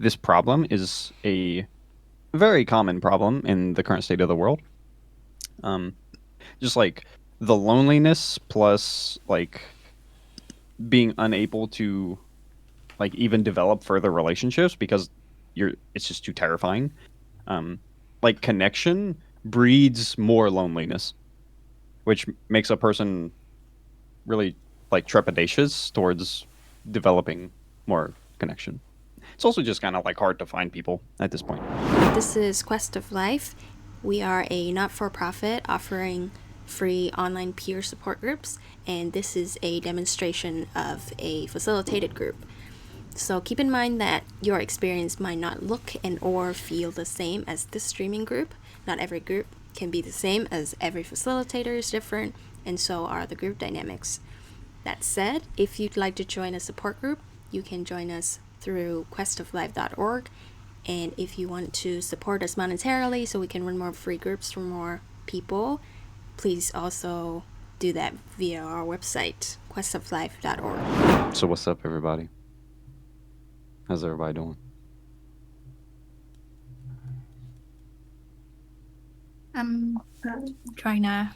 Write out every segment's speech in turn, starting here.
this problem is a very common problem in the current state of the world. Um, just like the loneliness plus like being unable to like even develop further relationships because it's just too terrifying. Um, like connection breeds more loneliness, which makes a person really like trepidatious towards developing more connection. It's also just kind of like hard to find people at this point. This is Quest of Life. We are a not for profit offering free online peer support groups, and this is a demonstration of a facilitated group. So keep in mind that your experience might not look and or feel the same as this streaming group. Not every group can be the same, as every facilitator is different, and so are the group dynamics. That said, if you'd like to join a support group, you can join us through questoflife.org. And if you want to support us monetarily so we can run more free groups for more people, please also do that via our website, questoflife.org. So what's up, everybody? How's everybody doing? I'm trying to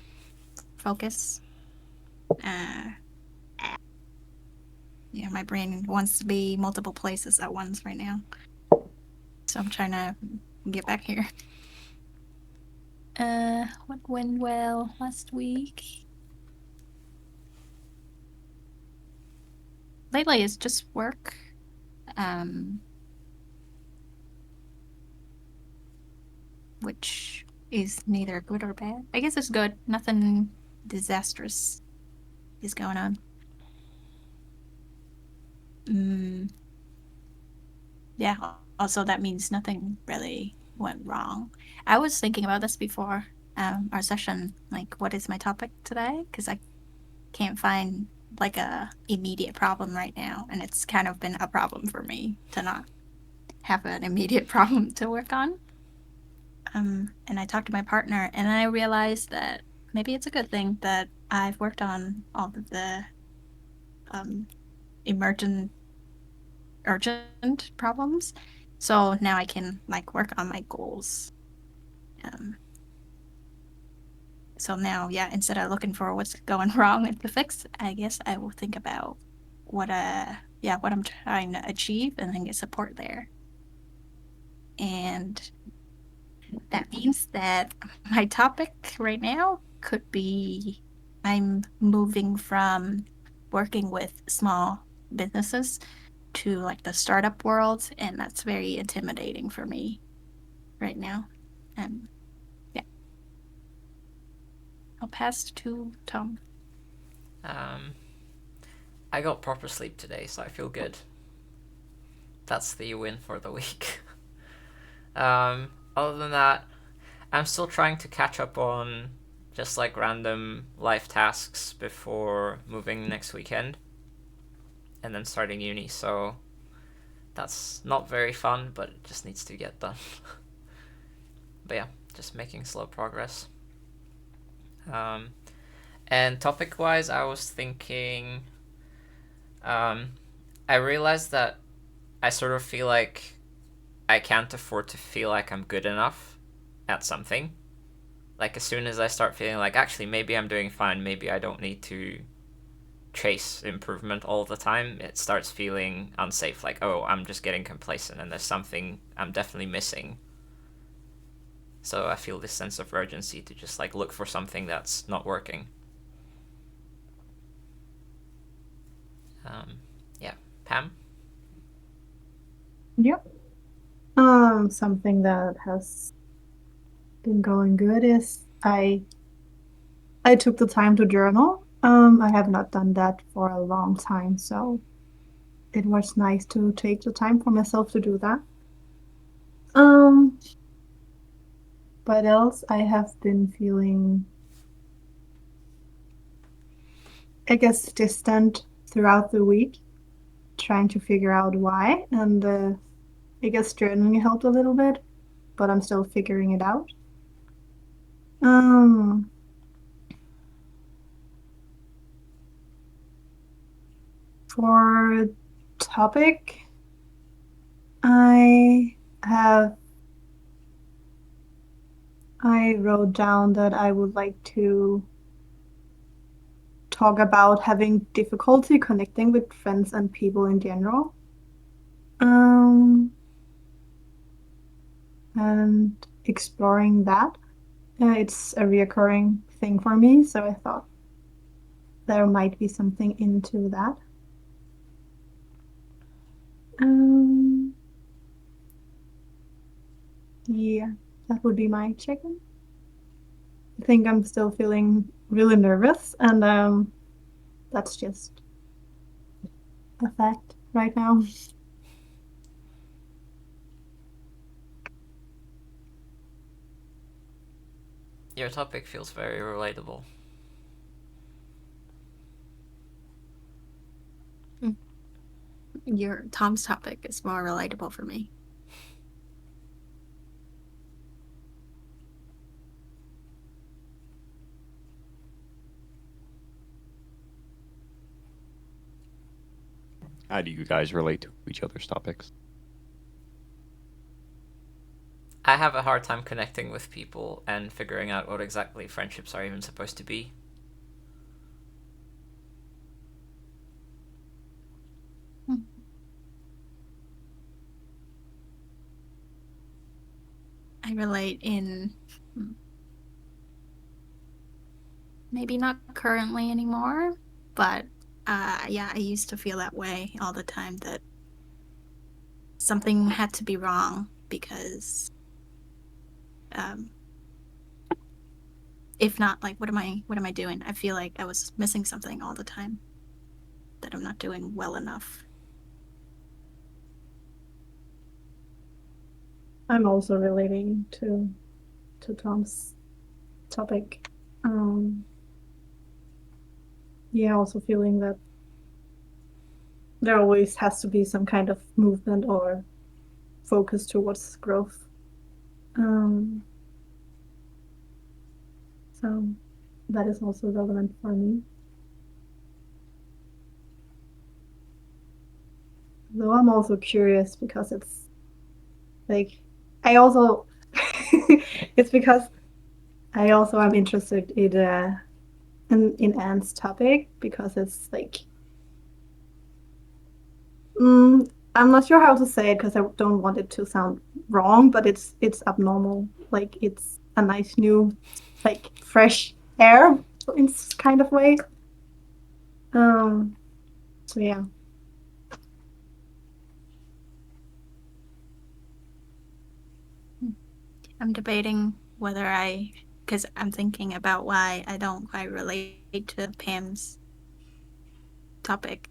focus. Yeah, my brain wants to be multiple places at once right now. So I'm trying to get back here. What went well last week? Lately it's just work. Which is neither good or bad. I guess it's good. Nothing disastrous is going on. Yeah, also that means nothing really went wrong. I was thinking about this before our session, like what is my topic today? Because I can't find like a immediate problem right now, and it's kind of been a problem for me to not have an immediate problem to work on. And I talked to my partner, and I realized that maybe it's a good thing that I've worked on all of the emergent, urgent problems. So now I can like work on my goals. Um, so now, yeah, instead of looking for what's going wrong and to fix, I guess I will think about what what I'm trying to achieve and then get support there. And that means that my topic right now could be I'm moving from working with small businesses to like the startup world, and that's very intimidating for me right now. Um, yeah, I'll pass to Tom. I got proper sleep today, so I feel good. That's the win for the week. Other than that, I'm still trying to catch up on just like random life tasks before moving next weekend and then starting uni, so that's not very fun, but it just needs to get done. But yeah, just making slow progress. And topic wise, I was thinking, I realized that I sort of feel like I can't afford to feel like I'm good enough at something. Like, as soon as I start feeling like, actually, maybe I'm doing fine, maybe I don't need to chase improvement all the time, it starts feeling unsafe. Like, oh, I'm just getting complacent and there's something I'm definitely missing. So I feel this sense of urgency to just like look for something that's not working. Yeah, Pam? Yep. Something that has been going good is I took the time to journal. I have not done that for a long time, so it was nice to take the time for myself to do that. Um, what else? I have been feeling, I guess, distant throughout the week, trying to figure out why, and I guess journaling helped a little bit, but I'm still figuring it out. Um, for topic, I have I wrote down that I would like to talk about having difficulty connecting with friends and people in general. Um, and exploring that. It's a reoccurring thing for me, so I thought there might be something into that. Um, yeah, that would be my check-in. I think I'm still feeling really nervous, and that's just a fact right now. Your topic feels very relatable. Your Tom's topic is more relatable for me. How do you guys relate to each other's topics? I have a hard time connecting with people and figuring out what exactly friendships are even supposed to be. I relate in maybe not currently anymore, but yeah, I used to feel that way all the time that something had to be wrong because um, if not, like, what am I doing? I feel like I was missing something all the time, that I'm not doing well enough. I'm also relating to Tom's topic. Yeah, also feeling that there always has to be some kind of movement or focus towards growth. Um, so that is also relevant for me. Though I'm also curious because it's like I also it's because I also am interested in Anne's topic because it's like I'm not sure how to say it because I don't want it to sound wrong, but it's abnormal. Like it's a nice new, like fresh air in kind of way. Um, so yeah. I'm debating whether because I'm thinking about why I don't quite relate to Pam's topic.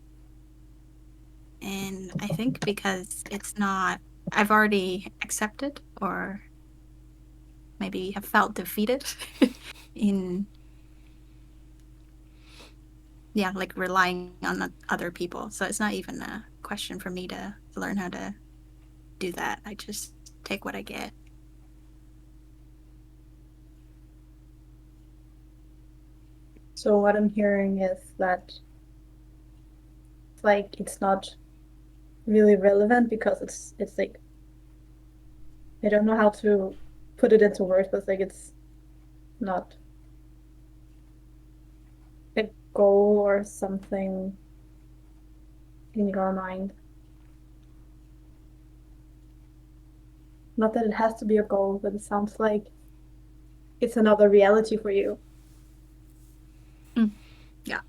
And I think because it's not, I've already accepted or maybe have felt defeated in, yeah, like relying on other people. So it's not even a question for me to learn how to do that. I just take what I get. So what I'm hearing is that like it's not really relevant because it's like I don't know how to put it into words, but like it's not a goal or something in your mind. Not that it has to be a goal, but it sounds like it's another reality for you. Mm, yeah.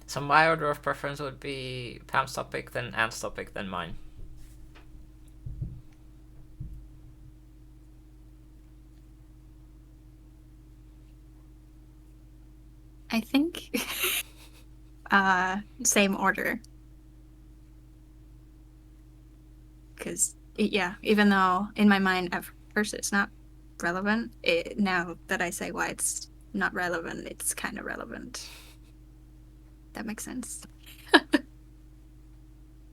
So my order of preference would be Pam's topic, then Anne's topic, then mine. I think same order. Because, yeah, even though in my mind at first it's not relevant, now that I say why it's not relevant, it's kind of relevant. That makes sense.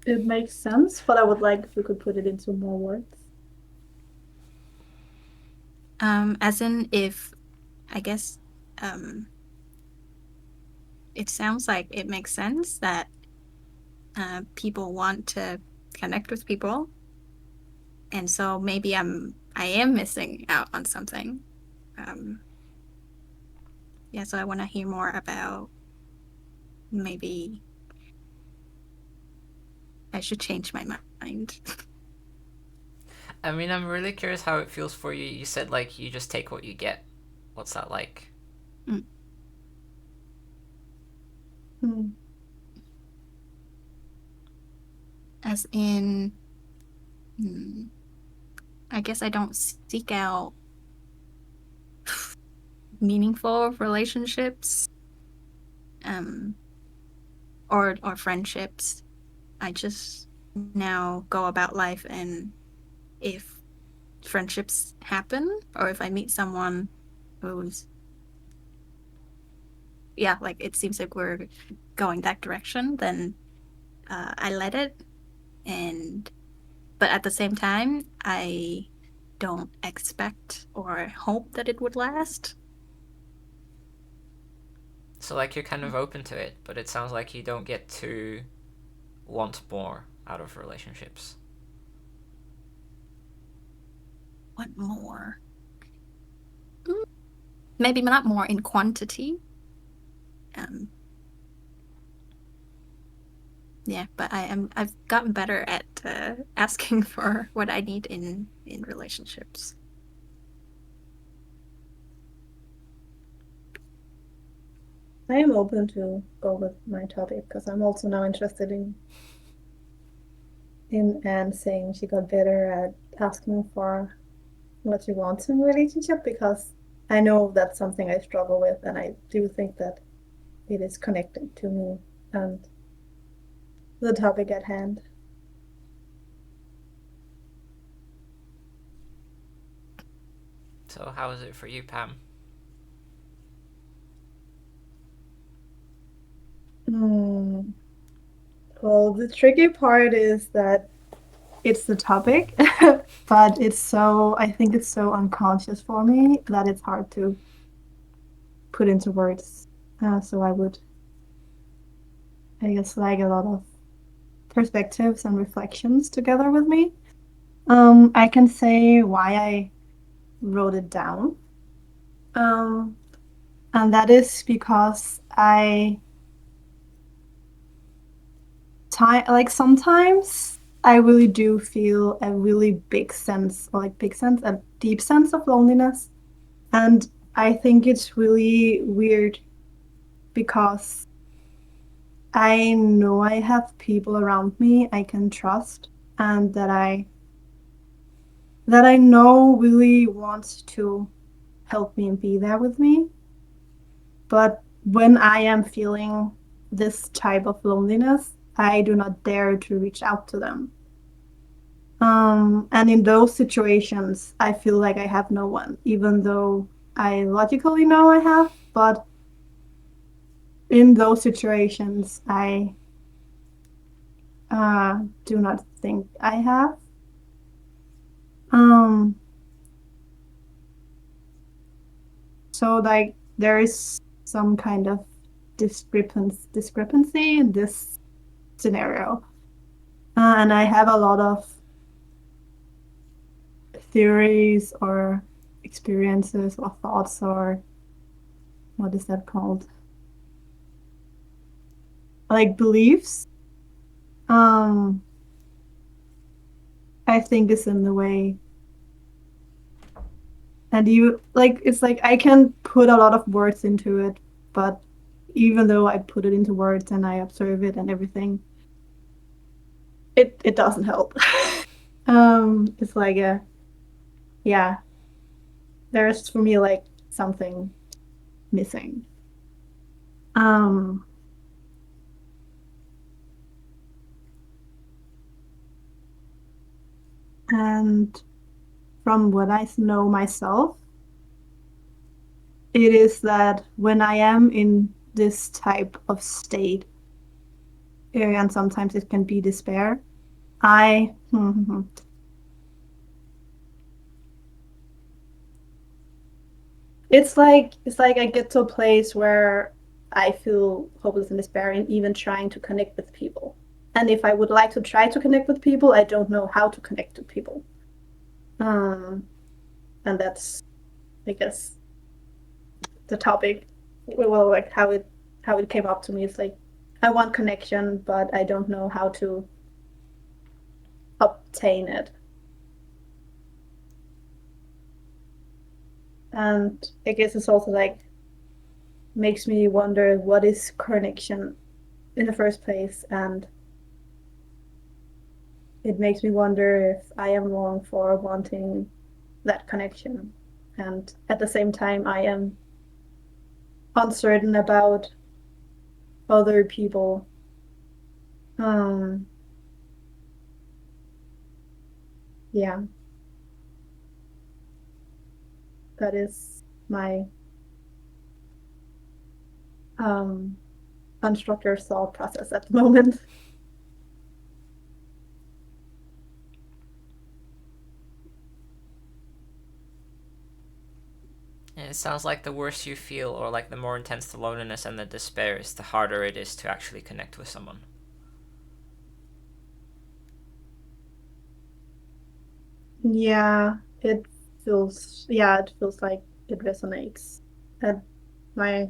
It makes sense, but I would like if we could put it into more words. As in, if I guess, um, it sounds like it makes sense that people want to connect with people, and so maybe I am missing out on something. Um, yeah, so I want to hear more about maybe I should change my mind. I mean, I'm really curious how it feels for you. You said like you just take what you get. What's that like? Mm. Hmm. As in, hmm, I guess I don't seek out meaningful relationships, um, or friendships. I just now go about life, and if friendships happen, or if I meet someone who's, yeah, like it seems like we're going that direction, then I let it. And but at the same time, I don't expect or hope that it would last. So like you're kind of open to it, but it sounds like you don't get to want more out of relationships. What more? Mm, maybe not more in quantity. Um, yeah, but I've gotten better at asking for what I need in relationships. I am open to go with my topic because I'm also now interested in Anne saying she got better at asking for what she wants in a relationship because I know that's something I struggle with, and I do think that it is connected to me and the topic at hand. So how is it for you, Pam? Hmm. Well, the tricky part is that it's the topic, but I think it's so unconscious for me that it's hard to put into words. So I would, I guess, like a lot of perspectives and reflections together with me. I can say why I wrote it down. Um, and that is because like sometimes I really do feel a really big sense, or like big sense, a deep sense of loneliness. And I think it's really weird because I know I have people around me I can trust and that I know really wants to help me and be there with me. But when I am feeling this type of loneliness, I do not dare to reach out to them. And in those situations, I feel like I have no one, even though I logically know I have. But in those situations, I do not think I have. Um, so like there is some kind of discrepancy in this scenario, and I have a lot of theories or experiences or thoughts or what is that called? Like beliefs. Um, I think is in the way, and you like it's like I can put a lot of words into it, but even though I put it into words and I observe it and everything, it doesn't help. It's like a yeah, there's for me like something missing. Um, and from what I know myself, it is that when I am in this type of state, and sometimes it can be despair, I it's like I get to a place where I feel hopeless and despairing even trying to connect with people. And if I would like to try to connect with people, I don't know how to connect to people. And that's, I guess, the topic. Well, like how it came up to me is like I want connection, but I don't know how to obtain it. And I guess it's also like makes me wonder what is connection in the first place, and it makes me wonder if I am wrong for wanting that connection. And at the same time, I am uncertain about other people. Um, yeah, that is my um, unstructured thought process at the moment. And it sounds like the worse you feel, or like the more intense the loneliness and the despair is, the harder it is to actually connect with someone. Yeah, it feels like it resonates. And my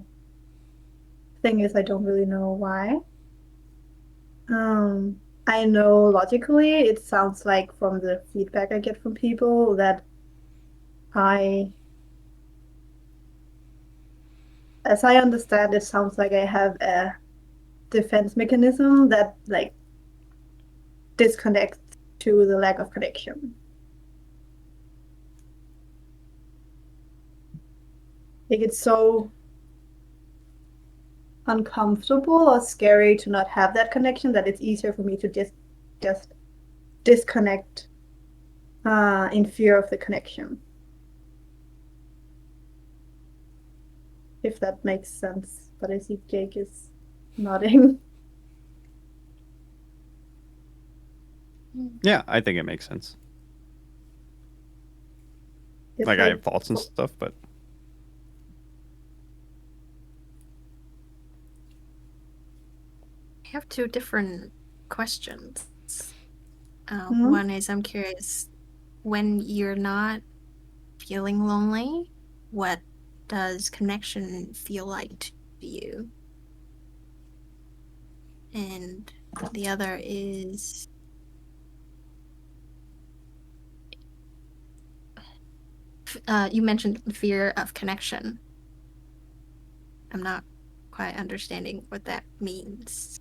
thing is, I don't really know why. I know logically it sounds like from the feedback I get from people that I, as I understand, it sounds like I have a defense mechanism that like disconnects to the lack of connection. Like it's so uncomfortable or scary to not have that connection that it's easier for me to just disconnect in fear of the connection. If that makes sense. But I see Jake is nodding. Yeah, I think it makes sense. It's Like I like have faults and stuff, but I have two different questions. hmm? One is I'm curious, when you're not feeling lonely, what does connection feel like to you? And the other is you mentioned the fear of connection. I'm not quite understanding what that means.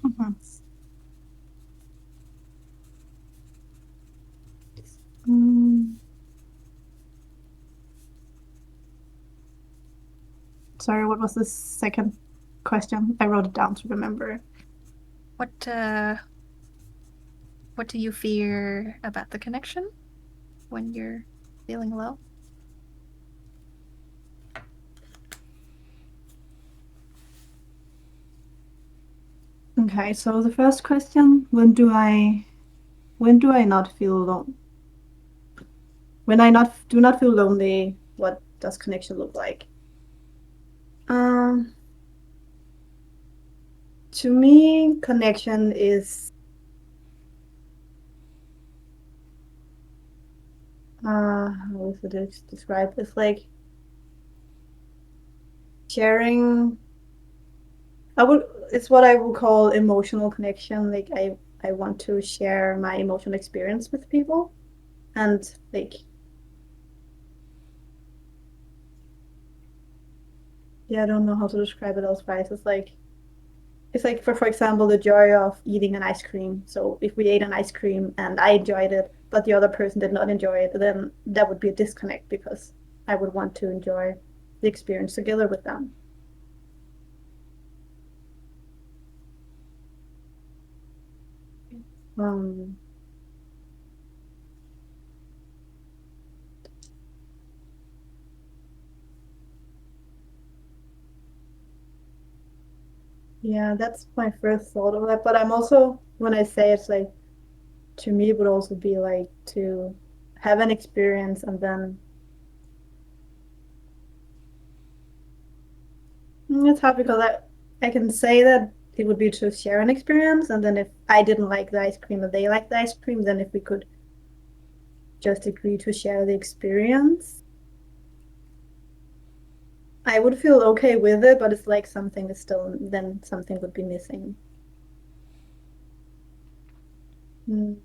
Mhm. Mm, sorry, what was the second question? I wrote it down to remember. What do you fear about the connection when you're feeling low? Okay, so the first question, when do I not feel alone? When I not do not feel lonely, what does connection look like? Um, to me, connection is how is it described? It's like sharing. I would. It's what I would call emotional connection. Like I want to share my emotional experience with people, and like yeah, I don't know how to describe it elsewise. It's like for example the joy of eating an ice cream. So if we ate an ice cream and I enjoyed it, but the other person did not enjoy it, then that would be a disconnect because I would want to enjoy the experience together with them. Um, yeah, that's my first thought of that. But I'm also when I say it's like to me it would also be like to have an experience and then It's hard because I can say that it would be to share an experience, and then if I didn't like the ice cream and they liked the ice cream, then if we could just agree to share the experience, I would feel okay with it, but it's like something is still, then something would be missing. Mm.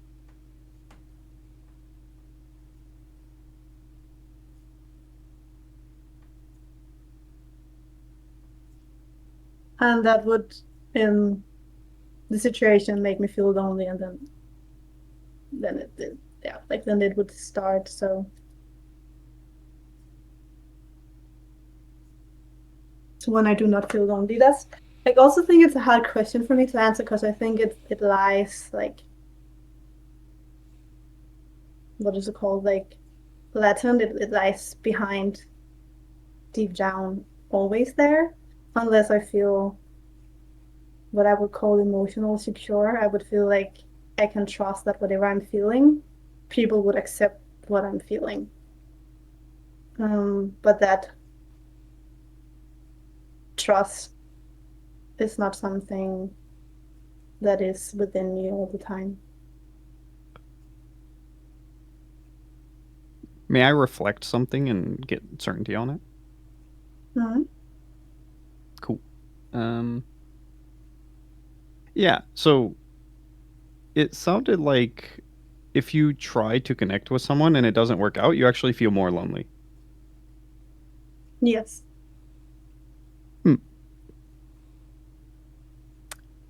And that would, in the situation, make me feel lonely, and then it yeah, like then it would start. So when I do not feel lonely, that's like also think it's a hard question for me to answer because I think it lies like what is it called, like latent, it lies behind, deep down, always there, unless I feel what I would call emotional secure. I would feel like I can trust that whatever I'm feeling, people would accept what I'm feeling. But that trust is not something that is within me all the time. May I reflect something and get certainty on it? Mm-hmm. Cool. Um, yeah. So it sounded like if you try to connect with someone and it doesn't work out, you actually feel more lonely. Yes. Hmm.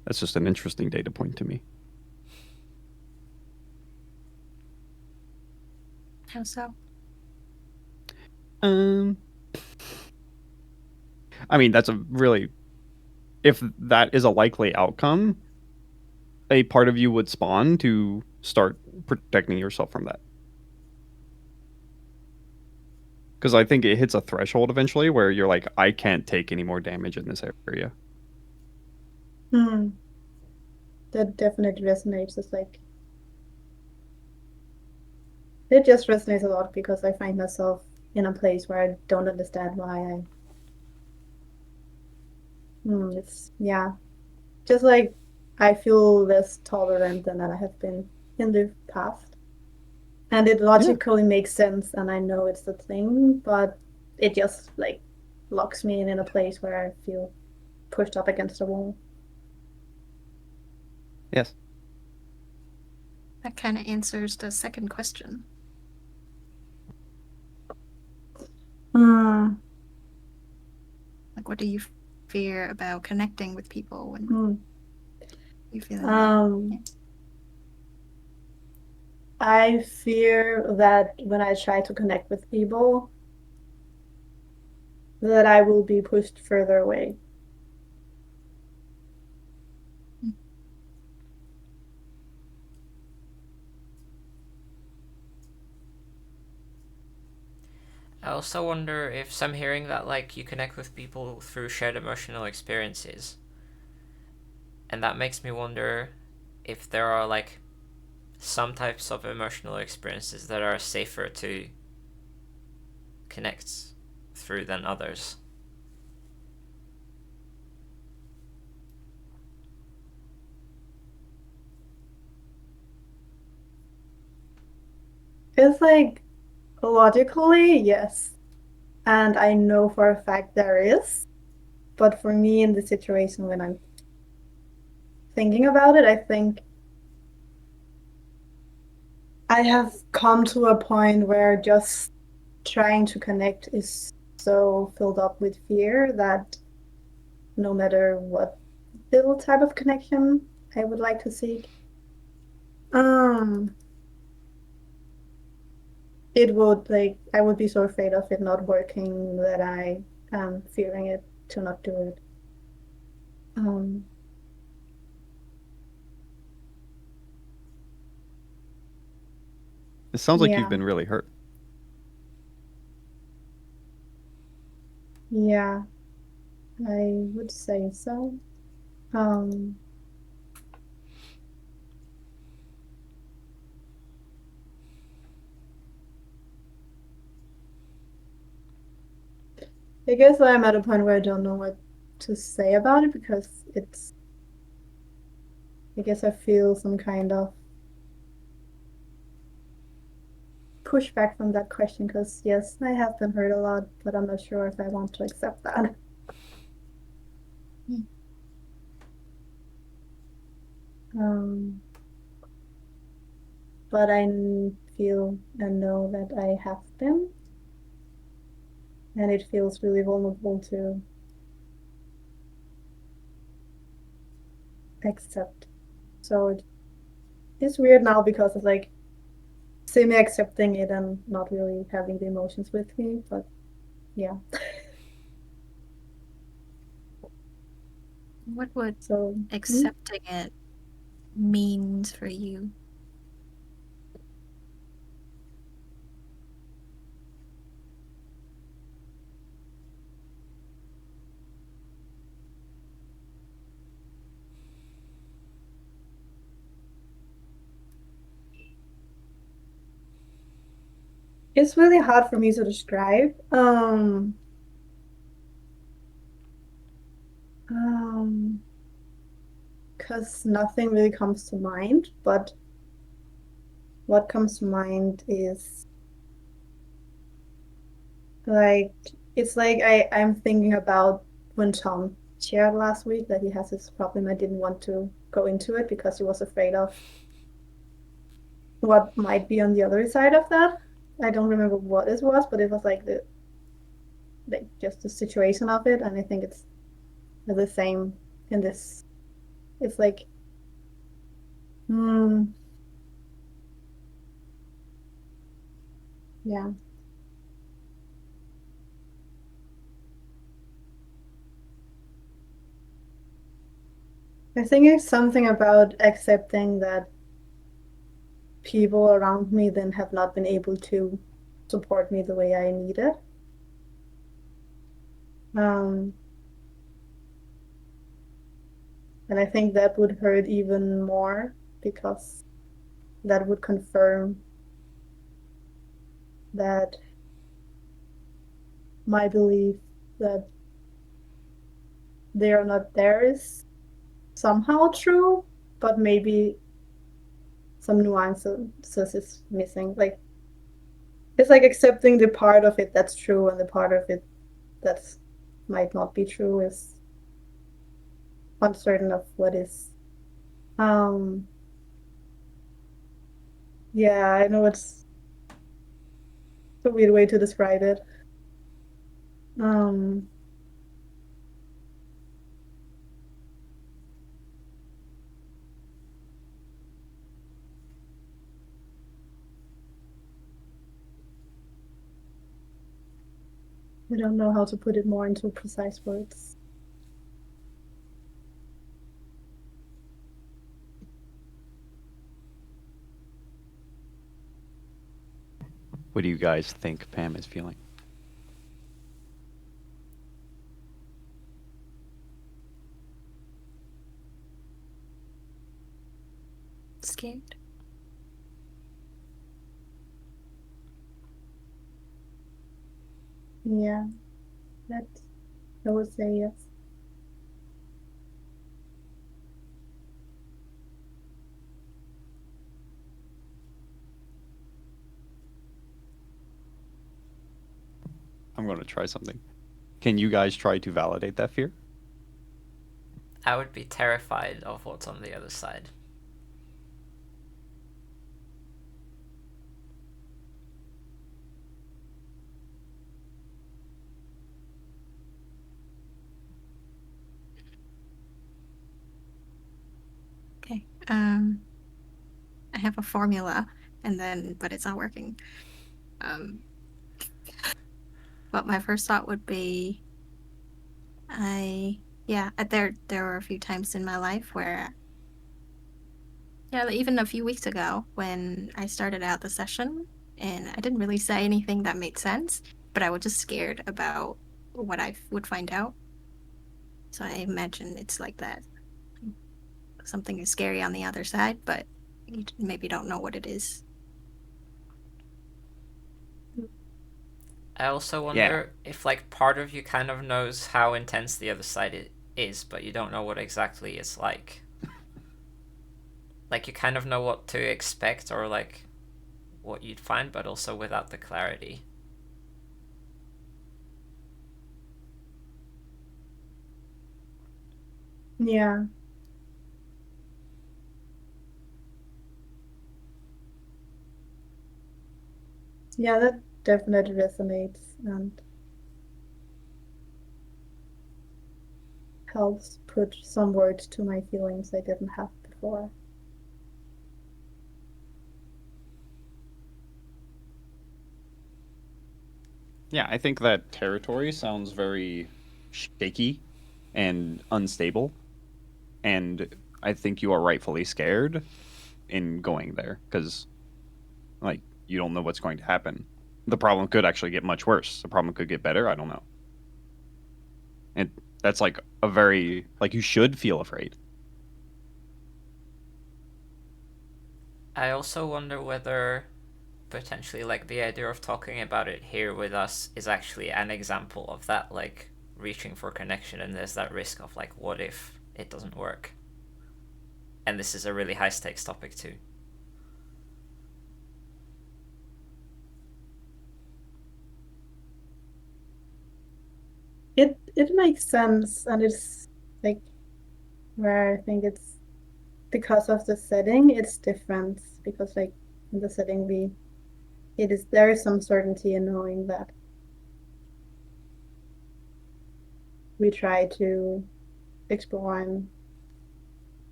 That's just an interesting data point to me. How so? Um, I mean, that's a really, if that is a likely outcome, a part of you would spawn to start protecting yourself from that. Because I think it hits a threshold eventually where you're like, I can't take any more damage in this area. Mm. That definitely resonates. It's like it just resonates a lot because I find myself in a place where I don't understand why it's yeah, just like I feel less tolerant than I have been in the past, and it Yeah. logically makes sense, and I know it's the thing, but it just like locks me in a place where I feel pushed up against a wall. Yes. That kind of answers the second question. Mm, Like, what do you fear about connecting with people when mm. you're feeling lonely? Yeah. Um, I fear that when I try to connect with people, that I will be pushed further away. I also wonder if some hearing that like you connect with people through shared emotional experiences, and that makes me wonder if there are like some types of emotional experiences that are safer to connect through than others. It's like logically, yes. And I know for a fact there is. But for me, in the situation when I'm thinking about it, I think I have come to a point where just trying to connect is so filled up with fear that no matter what little type of connection I would like to seek, um, it would like I would be so afraid of it not working that I am fearing it to not do it. Um, It sounds like you've yeah, been really hurt. yeah, I would say so. Um, I guess I'm at a point where I don't know what to say about it because it's, I guess I feel some kind of pushback from that question because, yes, I have been hurt a lot, but I'm not sure if I want to accept that. Hmm. Um, but I feel and know that I have been, and it feels really vulnerable to accept. So it's weird now because it's like semi accepting it and not really having the emotions with me, but yeah. What would So accepting it means for you? it's really hard for me to describe. Um, because nothing really comes to mind, but what comes to mind is like it's like I'm thinking about when Tom shared last week that he has this problem. I didn't want to go into it because he was afraid of what might be on the other side of that. I don't remember what it was, but it was like the like just the situation of it, and I think it's the same in this. It's like, hmm, yeah. I think it's something about accepting that people around me then have not been able to support me the way I needed. Um, and I think that would hurt even more because that would confirm that my belief that they are not there is somehow true, but maybe some nuances is missing. Like it's like accepting the part of it that's true and the part of it that's might not be true is uncertain of what is. Um, yeah, I know it's a weird way to describe it. Um, I don't know how to put it more into precise words. What do you guys think Pam is feeling? Scared? Yeah, that I would say yes. I'm going to try something. Can you guys try to validate that fear? I would be terrified of what's on the other side. Okay. I have a formula, and then but it's not working. Um, but my first thought would be, there were a few times in my life where, yeah, like even a few weeks ago when I started out the session, and I didn't really say anything that made sense, but I was just scared about what I would find out. So I imagine it's like that. Something is scary on the other side, but you maybe don't know what it is. I also Yeah. wonder if like part of you kind of knows how intense the other side is, but you don't know what exactly it's like. Like you kind of know what to expect or like what you'd find, but also without the clarity. Yeah. Yeah, that definitely resonates and helps put some words to my feelings I didn't have before. Yeah, I think that territory sounds very shaky and unstable, and I think you are rightfully scared in going there because, like, you don't know what's going to happen. The problem could actually get much worse. The problem could get better. I don't know. And that's like a very like you should feel afraid. I also wonder whether potentially like the idea of talking about it here with us is actually an example of that, like reaching for connection, and there's that risk of like, what if it doesn't work? And this is a really high stakes topic too. It makes sense, and it's like where I think it's because of the setting, it's different because like in the setting we it is there is some certainty in knowing that we try to explore and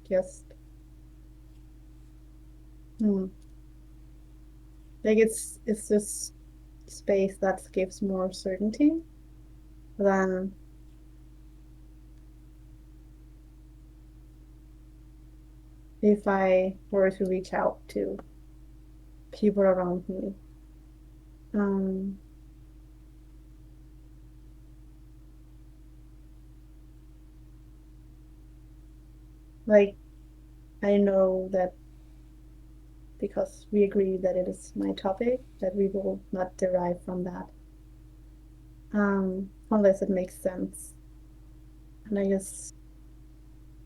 just hmm, like it's this space that gives more certainty than if I were to reach out to people around me. Um, like I know that because we agree that it is my topic, that we will not derive from that, unless it makes sense. And I guess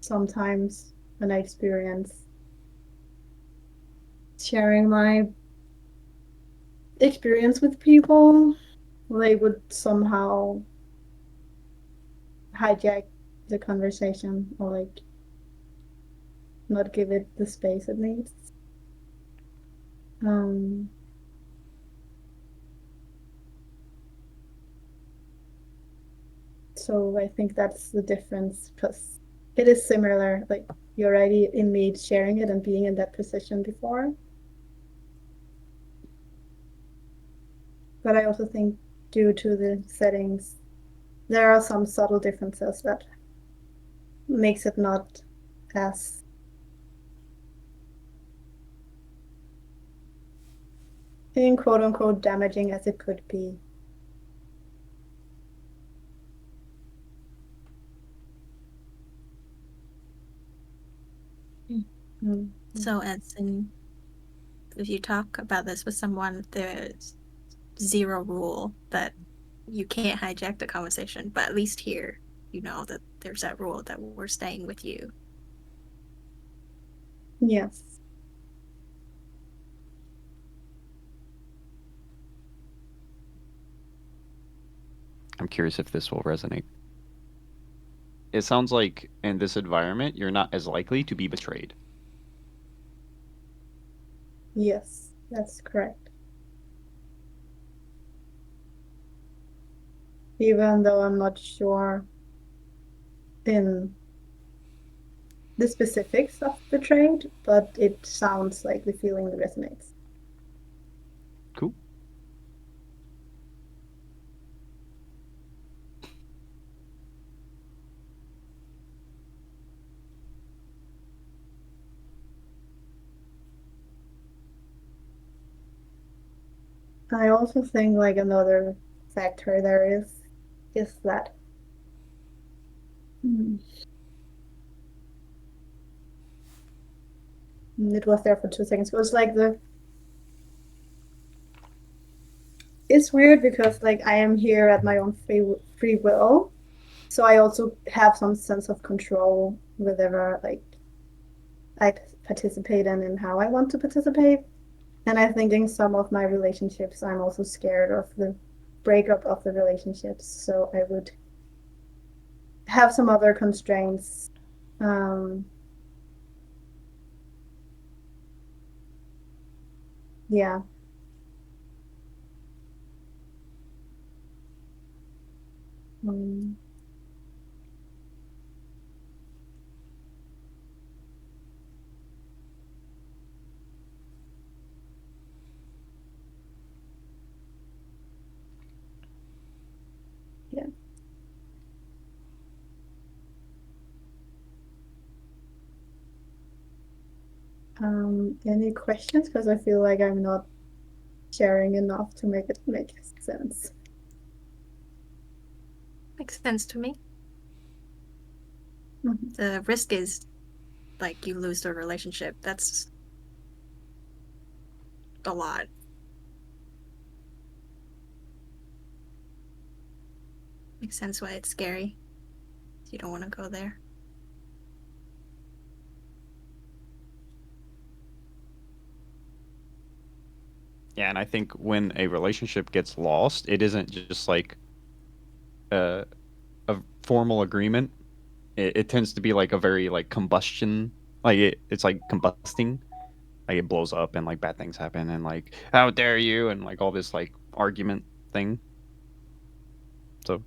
sometimes when I experience sharing my experience with people, they would somehow hijack the conversation or like not give it the space it needs. Um, so I think that's the difference because it is similar. Like you're already in me sharing it and being in that position before. But I also think due to the settings, there are some subtle differences that makes it not as in quote unquote damaging as it could be. Mm. So, as in, if you talk about this with someone, there's zero rule that you can't hijack the conversation, but at least here, you know that there's that rule that we're staying with you. Yes. I'm curious if this will resonate. It sounds like in this environment, you're not as likely to be betrayed. Yes, that's correct. Even though I'm not sure in the specifics of betrayed, but it sounds like the feeling that resonates. Cool. I also think like another factor there is that mm, it was there for 2 seconds. It was like it's weird because like I am here at my own free will, so I also have some sense of control whatever like I participate in and how I want to participate. And I think in some of my relationships, I'm also scared of the breakup of the relationships. So I would have some other constraints. Um, yeah. Um, yeah. Any questions? Because I feel like I'm not sharing enough to make it make sense. Makes sense to me. Mhm. The risk is like you lose the relationship. That's a lot. Makes sense why it's scary. You don't want to go there. Yeah, and I think when a relationship gets lost, it isn't just like a a formal agreement. It tends to be like a very like combustion, like it's like combusting, like it blows up and like bad things happen and like how dare you and like all this like argument thing. So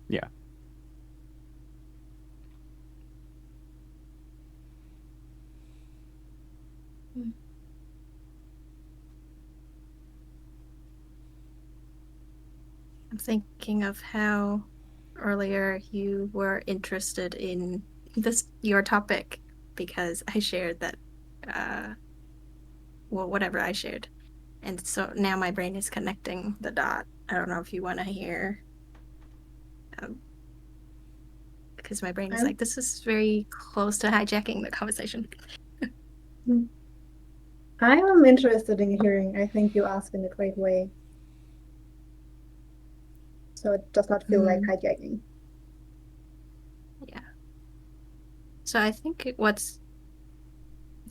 yeah, I'm thinking of how earlier you were interested in your topic because I shared that well, whatever I shared. And so now my brain is connecting the dot. I don't know if you want to hear, um, because my brain is I'm like, this is very close to hijacking the conversation. I am interested in hearing. I think you ask in a great way, so it does not feel like Mm, hijacking. yeah. So I think what's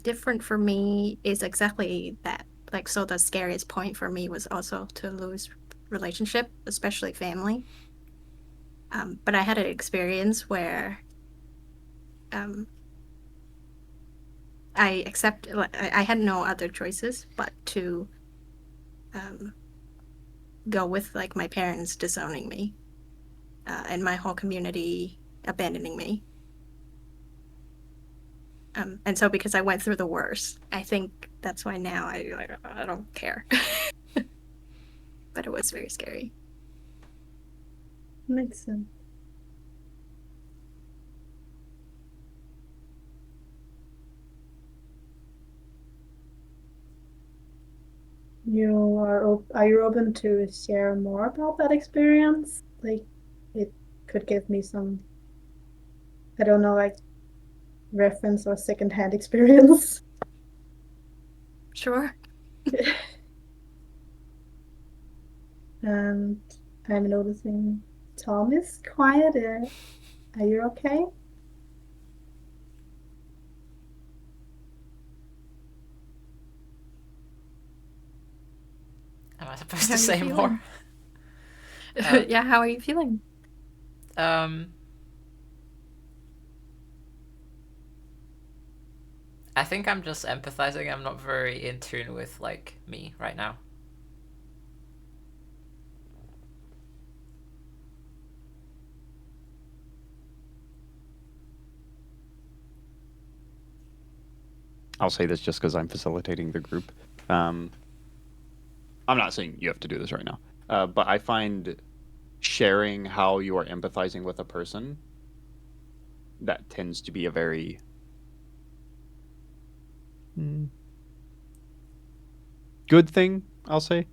different for me is exactly that. Like, so the scariest point for me was also to lose relationship, especially family. But I had an experience where um, I had no other choices but to um, go with like my parents disowning me and my whole community abandoning me. And so because I went through the worst, I think that's why now I don't care. But it was very scary. Makes sense. Are you open to share more about that experience? Like, it could give me some, I don't know, like reference or secondhand experience. Sure. And I'm noticing Tom is quiet. Are you okay? Am I supposed How to are you say more? feeling? Uh, Yeah, how are you feeling? um, I think I'm just empathizing. I'm not very in tune with like me right now. I'll say this just because I'm facilitating the group. Um, I'm not saying you have to do this right now, but I find sharing how you are empathizing with a person that tends to be a very good thing. I'll say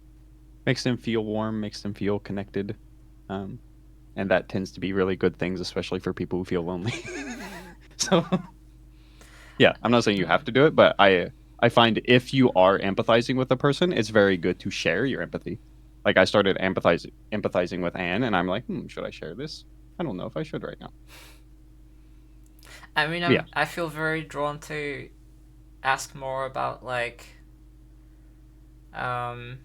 makes them feel warm, makes them feel connected, um, and that tends to be really good things, especially for people who feel lonely. So yeah, I'm not saying you have Mm. to do it, but I find if you are empathizing with a person, it's very good to share your empathy. Like I started empathizing with Anne, and I'm like, should I share this? I don't know if I should right now. I mean, Yeah, I feel very drawn to ask more about like um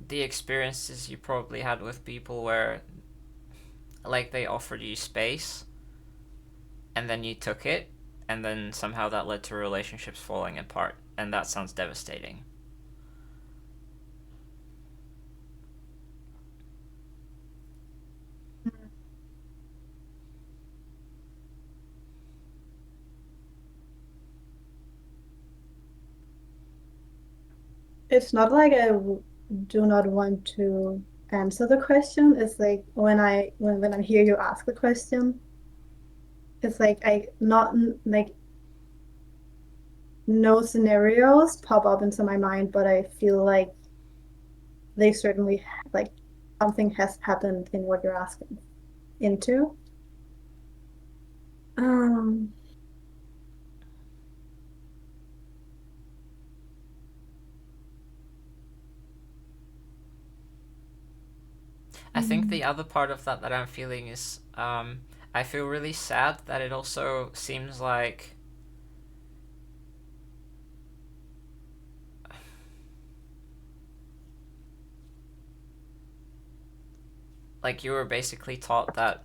the experiences you probably had with people where like they offered you space and then you took it and then somehow that led to relationships falling apart, and that sounds devastating. It's not like do not want to answer the question. It's like when I hear you ask the question, it's like I not like no scenarios pop up into my mind, but I feel like they certainly like something has happened in what you're asking into. Um, I think the other part of that I'm feeling is I feel really sad that it also seems like you were basically taught that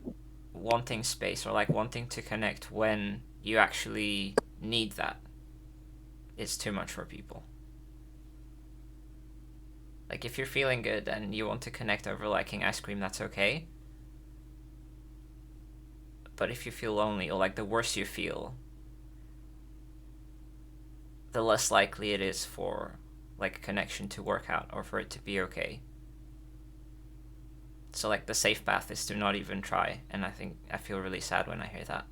wanting space or like wanting to connect when you actually need that is too much for people. Like if you're feeling good and you want to connect over liking ice cream, that's okay. But if you feel lonely or like the worse you feel, the less likely it is for like a connection to work out or for it to be okay. So like the safe path is to not even try, and I think I feel really sad when I hear that.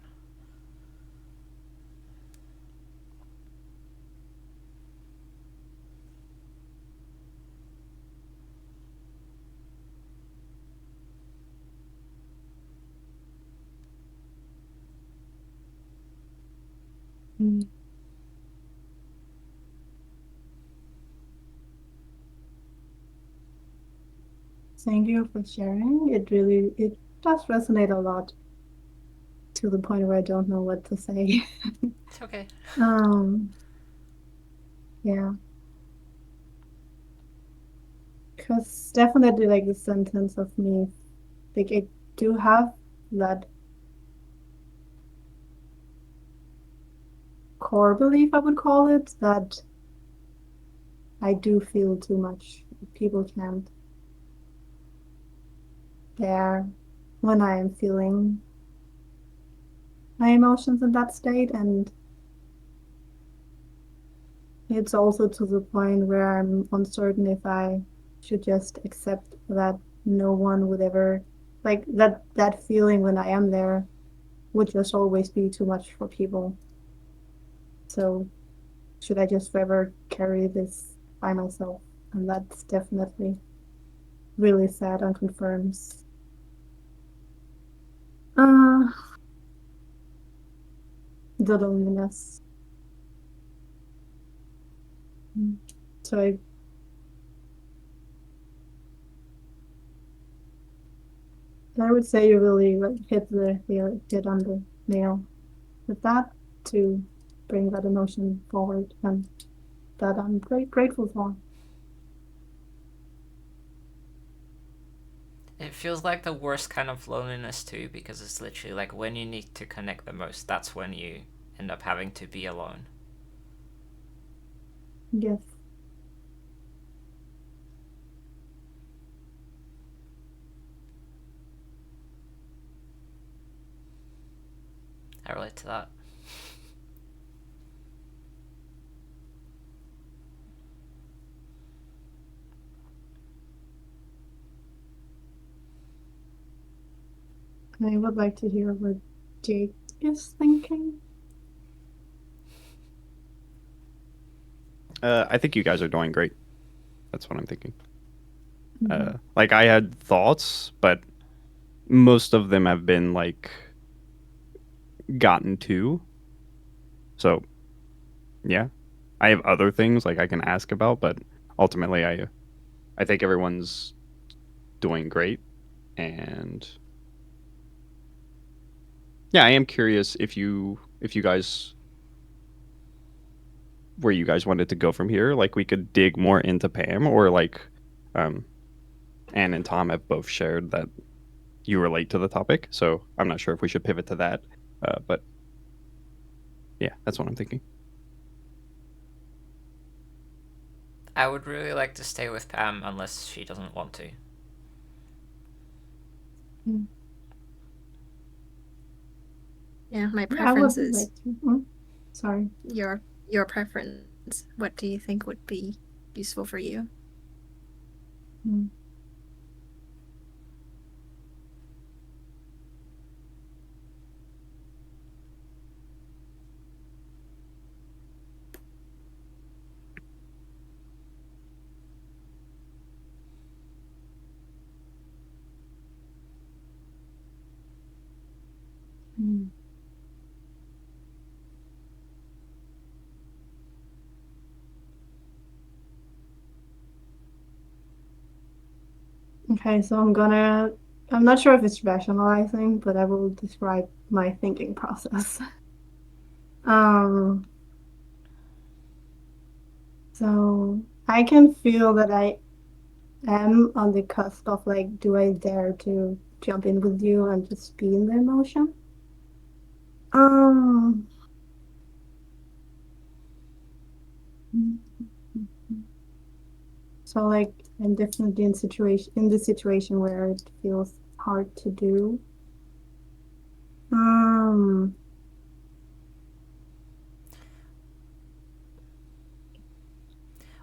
mm. Thank you for sharing. It does resonate a lot to the point where I don't know what to say. It's okay. um, yeah, because definitely like the sentence of me, like I do have that core belief, I would call it, that I do feel too much. People can't bear when I am feeling my emotions in that state. And it's also to the point where I'm uncertain if I should just accept that no one would ever like that feeling when I am there would just always be too much for people. So should I just forever carry this by myself? And that's definitely really sad and confirms uh the loneliness. So I would say you really like hit on the nail with that to bring that emotion forward, and that I'm grateful for. It feels like the worst kind of loneliness too, because it's literally like when you need to connect the most, that's when you end up having to be alone. Yes. I relate to that. I would like to hear what Jake is thinking. I think you guys are doing great. That's what I'm thinking. Mhm. Like I had thoughts, but most of them have been like gotten to. So, yeah. I have other things like I can ask about, but ultimately I think everyone's doing great, and yeah, I am curious if you guys where you guys wanted to go from here. Like we could dig more into Pam, or like um Anne and Tom have both shared that you relate to the topic. So I'm not sure if we should pivot to that. But yeah, that's what I'm thinking. I would really like to stay with Pam unless she doesn't want to. Yeah, my I would preference is like to. Sorry. your preference. What do you think would be useful for you? Mm. Mm. Okay, so I'm not sure if it's rationalizing, but I will describe my thinking process. Um, so I can feel that I am on the cusp of like, do I dare to jump in with you and just be in the emotion? Um, so like I'm definitely in the situation where it feels hard to do. Um,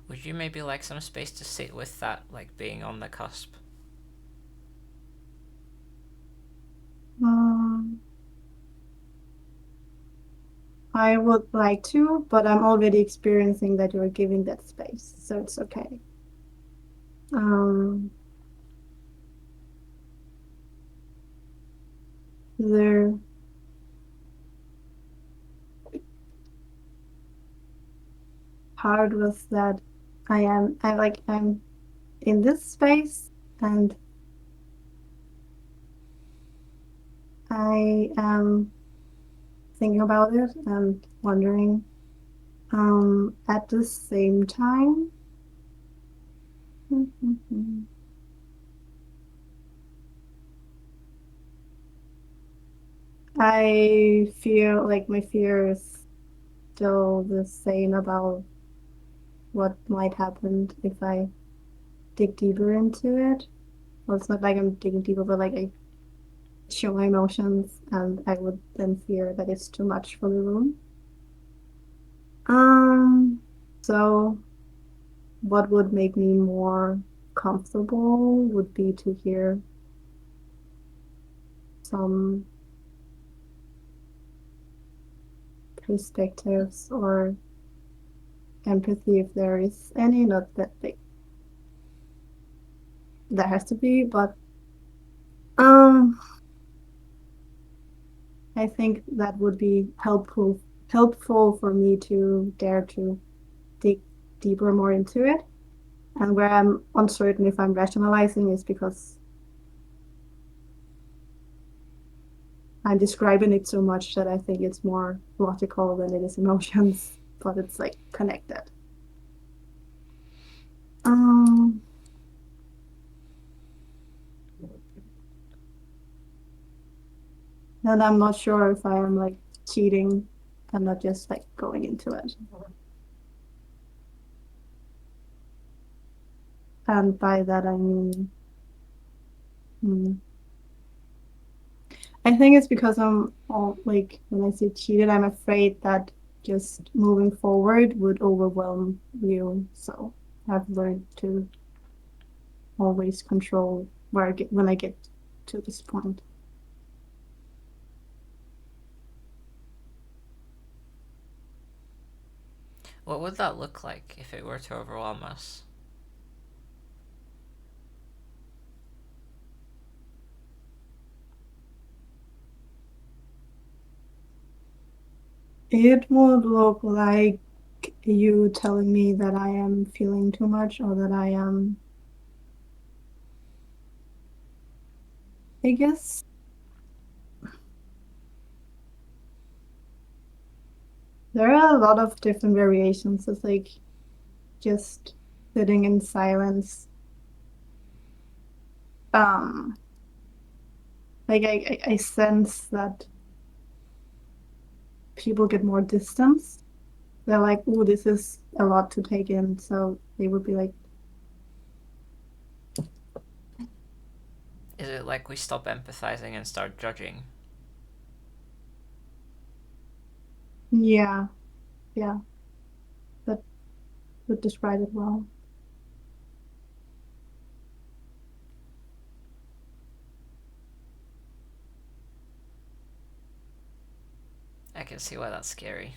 Would you maybe like some space to sit with that, like being on the cusp? um, I would like to, but I'm already experiencing that you're giving that space, so it's okay. Um, the part was that I'm in this space and I am thinking about it and wondering. At the same time, I feel like my fear is still the same about what might happen if I dig deeper into it. Well, it's not like I'm digging deeper, but like I show my emotions, and I would then fear that it's too much for the room. So what would make me more comfortable would be to hear some perspectives or empathy if there is any, not that like there has to be, but um I think that would be helpful for me to dare to dig deeper more into it. And where I'm uncertain if I'm rationalizing is because I'm describing it so much that I think it's more logical than it is emotions, but it's like connected. Um, and I'm not sure if I am like cheating and not just like going into it. And by that I mean, hmm, I think it's because I'm all like when I say cheated, I'm afraid that just moving forward would overwhelm you. So I've learned to always control where I get when I get to this point. What would that look like if it were to overwhelm us? It would look like you telling me that I am feeling too much or that I guess there are a lot of different variations. It's like just sitting in silence. Um, like I sense that people get more distance. They're like, "Oh, this is a lot to take in," so they would be like, Is it like we stop empathizing and start judging? "Yeah, yeah, that would describe it well." I can see why that's scary.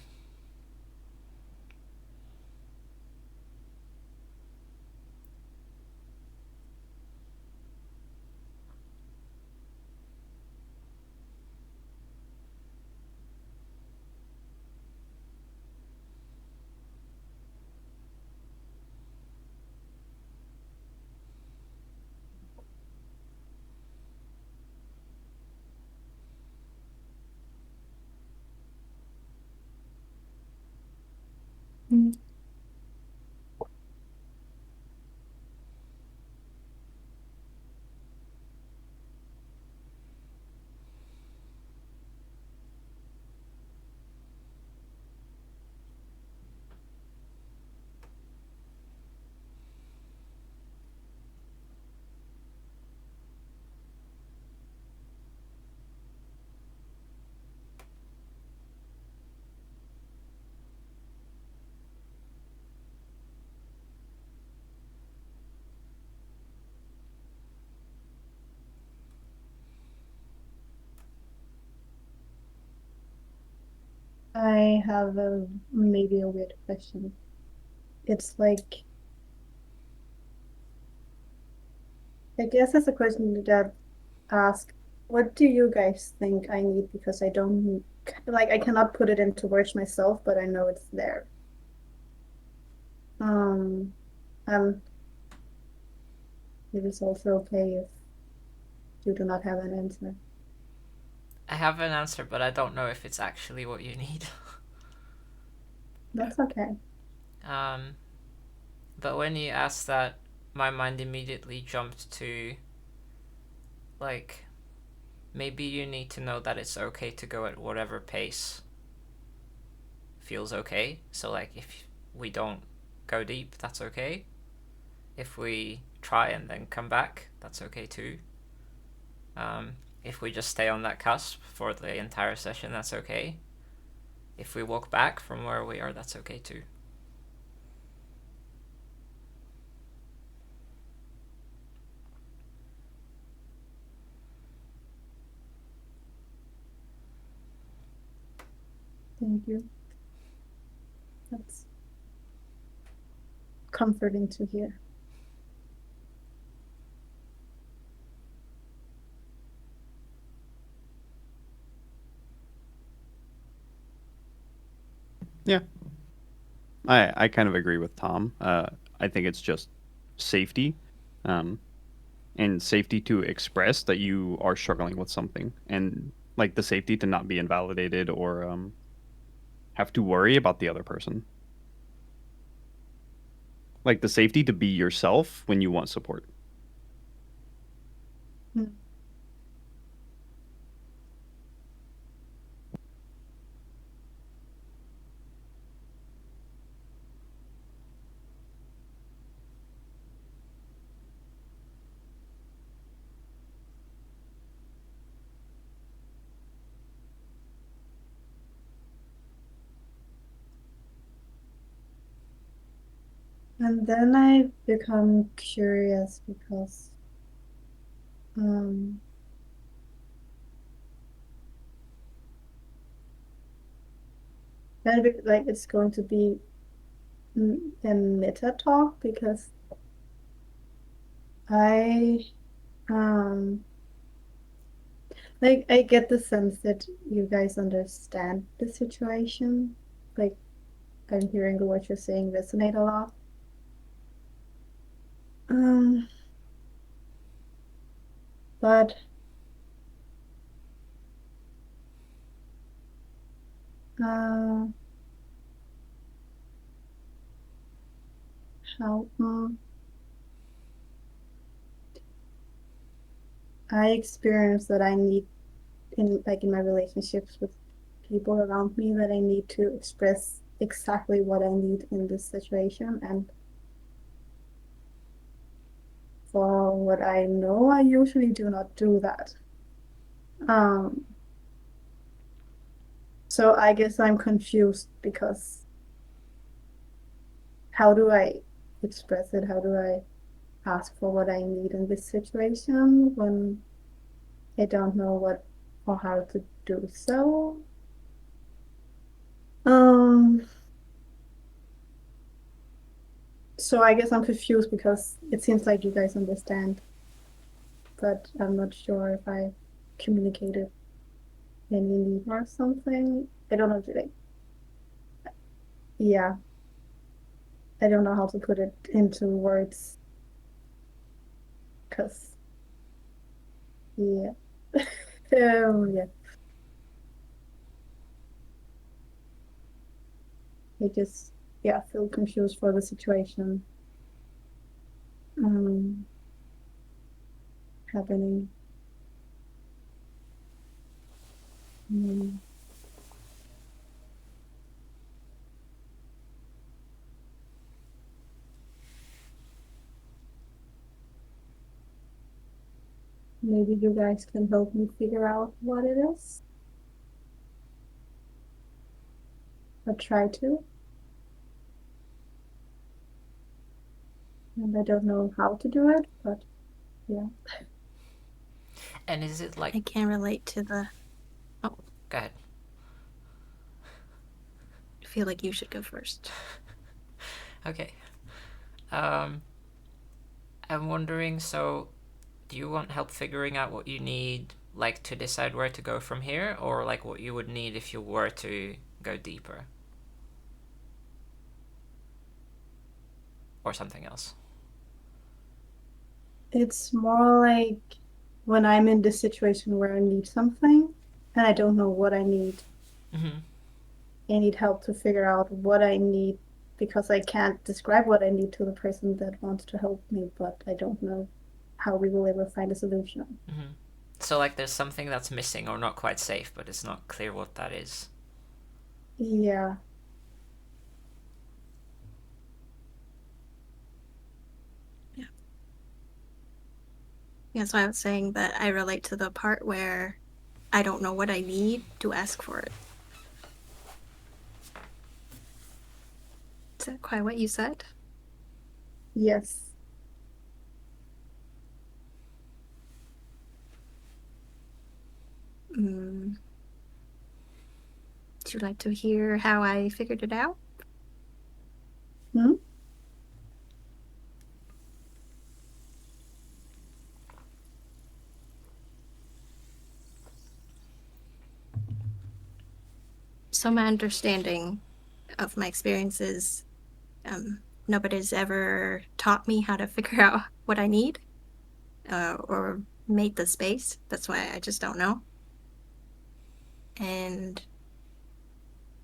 Mm. I have a maybe a weird question. It's like I guess it's a question that ask, what do you guys think I need? Because I don't like I cannot put it into words myself, but I know it's there. Um, and it is also okay if you do not have an answer. I have an answer, but I don't know if it's actually what you need. That's okay. um, but when you asked that, my mind immediately jumped to, like, maybe you need to know that it's okay to go at whatever pace feels okay. So, like, if we don't go deep, that's okay. If we try and then come back, that's okay too. Um, if we just stay on that cusp for the entire session, that's okay. If we walk back from where we are, that's okay too. Thank you. That's comforting to hear. Yeah, I kind of agree with Tom. I think it's just safety, um, and safety to express that you are struggling with something, and like the safety to not be invalidated or have to worry about the other person. Like the safety to be yourself when you want support. Mm. And then I become curious because um like it's going to be a meta talk because I um Like, I get the sense that you guys understand the situation. Like, I'm hearing what you're saying resonate a lot. Um, but uh, how I experience that I need in my relationships with people around me that I need to express exactly what I need in this situation, and for what I know, I usually do not do that. Um, so I guess I'm confused because how do I express it? How do I ask for what I need in this situation when I don't know what or how to do so? Um, so I guess I'm confused because it seems like you guys understand, but I'm not sure if I communicated any need or something. I don't know, like, yeah, I don't know how to put it into words because, yeah. Yeah, I just, yeah, feel confused for the situation um, happening. Mm, maybe you guys can help me figure out what it is, or try to. And I don't know how to do it, but yeah. And is it like, I can't relate to the. Oh, go ahead. I feel like you should go first. Okay. Um, I'm wondering, so do you want help figuring out what you need, like to decide where to go from here, or like what you would need if you were to go deeper, or something else? It's more like when I'm in this situation where I need something and I don't know what I need. Mm-hmm. I need help to figure out what I need because I can't describe what I need to the person that wants to help me, but I don't know how we will ever find a solution. Mm-hmm. So like there's something that's missing or not quite safe, but it's not clear what that is. Yeah. Yeah. Yeah, so I was saying that I relate to the part where I don't know what I need to ask for it. Is that quite what you said? Yes. Mm. Would you like to hear how I figured it out? Hmm? So my understanding of my experiences, nobody's ever taught me how to figure out what I need, or made the space. That's why I just don't know. And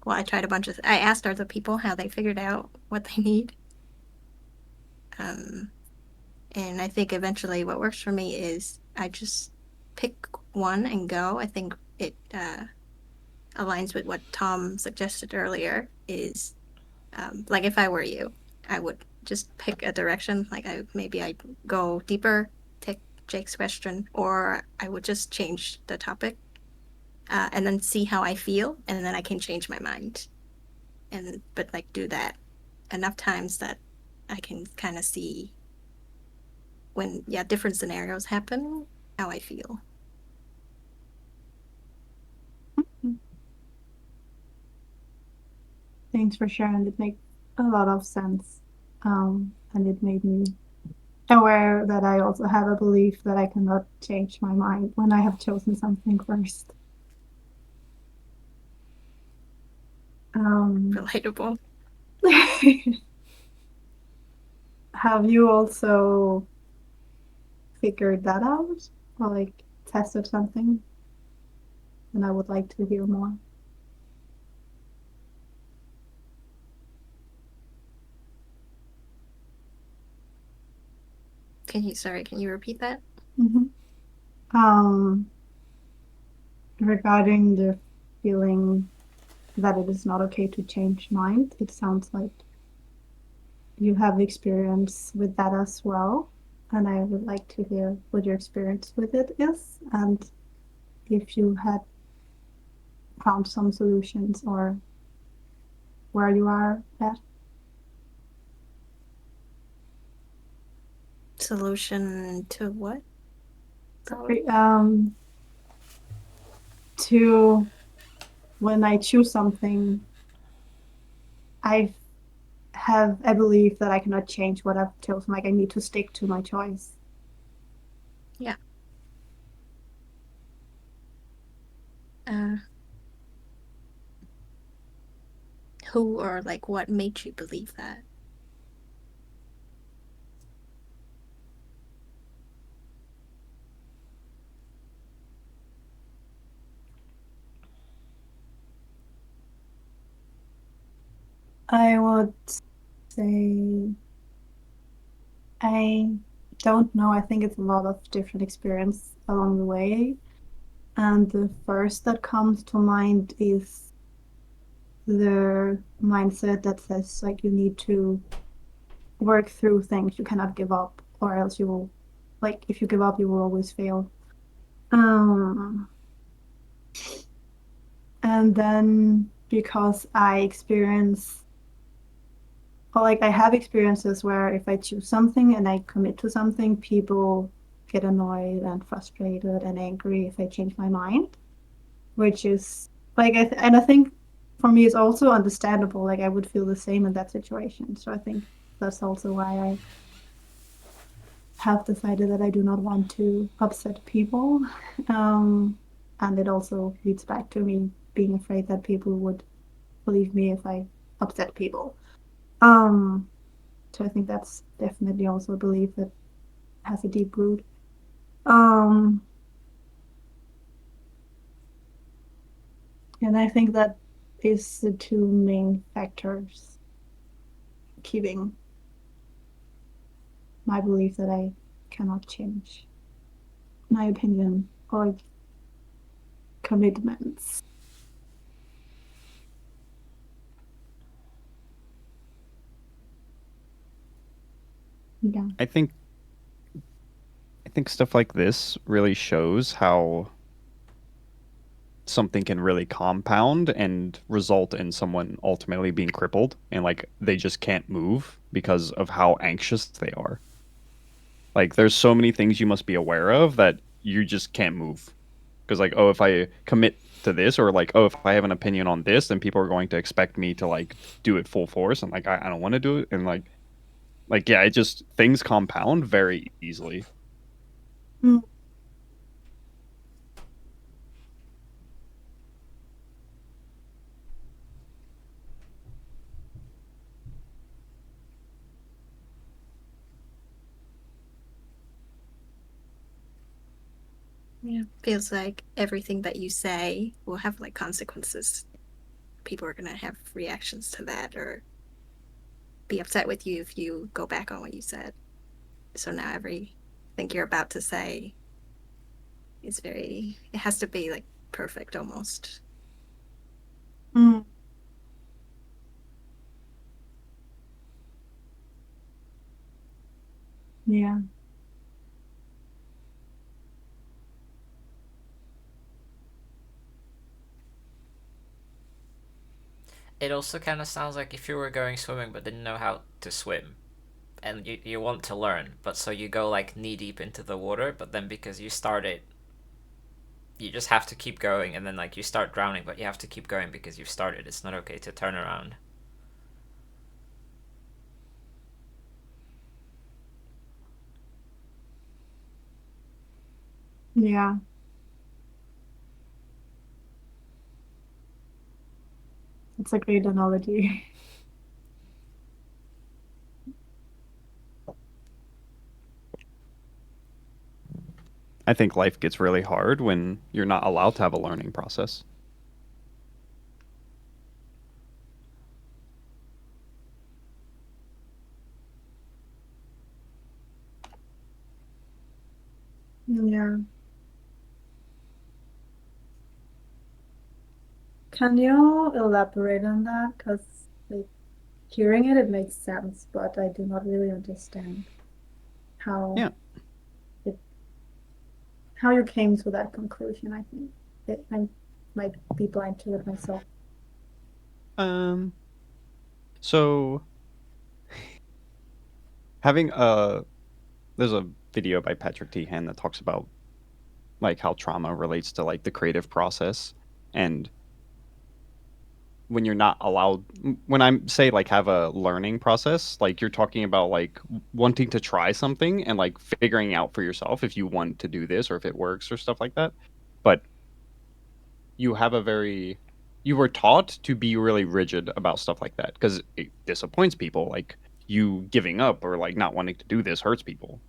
well, I asked other people how they figured out what they need. Um, and I think eventually what works for me is I just pick one and go. I think it aligns with what Tom suggested earlier is like if I were you, I would just pick a direction. Like I'd go deeper, take Jake's question, or I would just change the topic, and then see how I feel, and then I can change my mind. And but like do that enough times that I can kind of see when different scenarios happen how I feel. Thanks for sharing. It makes a lot of sense. And it made me aware that I also have a belief that I cannot change my mind when I have chosen something first. Relatable. Have you also figured that out or like tested something? And I would like to hear more. Can you repeat that? Mm-hmm. Um, Regarding the feeling that it is not okay to change mind, it sounds like you have experience with that as well. And I would like to hear what your experience with it is and if you had found some solutions or where you are at. Solution to what? Sorry, to when I choose something, I I believe that I cannot change what I've chosen. Like I need to stick to my choice. Yeah. Uh, who or like what made you believe that? I would say I don't know. I think it's a lot of different experience along the way. And the first that comes to mind is the mindset that says like you need to work through things. You cannot give up, or else you will, like, if you give up, you will always fail. Um, and then because I experience, or like I have experiences where if I choose something and I commit to something, people get annoyed and frustrated and angry if I change my mind, which is like, and I think for me it's also understandable. Like I would feel the same in that situation. So I think that's also why I have decided that I do not want to upset people. Um, and it also leads back to me being afraid that people would believe me if I upset people. Um, so I think that's definitely also a belief that has a deep root. Um, and I think that is the two main factors keeping my belief that I cannot change my opinion or commitments. Yeah. I think stuff like this really shows how something can really compound and result in someone ultimately being crippled and like they just can't move because of how anxious they are. Like there's so many things you must be aware of that you just can't move. Because like, oh, if I commit to this or like, oh, if I have an opinion on this, then people are going to expect me to like do it full force and like I don't want to do it and like yeah, it just things compound very easily. Mm, Yeah. Feels like everything that you say will have like consequences. People are gonna have reactions to that or be upset with you if you go back on what you said. So now everything you're about to say is it has to be like perfect almost. mm, yeah. It also kind of sounds like if you were going swimming but didn't know how to swim, and you want to learn, but so you go like knee deep into the water, but then because you started, you just have to keep going, and then like you start drowning, but you have to keep going because you've started. It's not okay to turn around. Yeah, it's a great analogy. I think life gets really hard when you're not allowed to have a learning process. Yeah. Can you elaborate on that? Because like hearing it, it makes sense, but I do not really understand how Yeah. it how you came to that conclusion. I think I might be blind to it myself. Um. So having there's a video by Patrick T. Han that talks about like how trauma relates to like the creative process, and when you're not allowed, when I say like have a learning process, like you're talking about like wanting to try something and like figuring out for yourself if you want to do this or if it works or stuff like that. But you have a very you were taught to be really rigid about stuff like that because it disappoints people. Like you giving up or like not wanting to do this hurts people,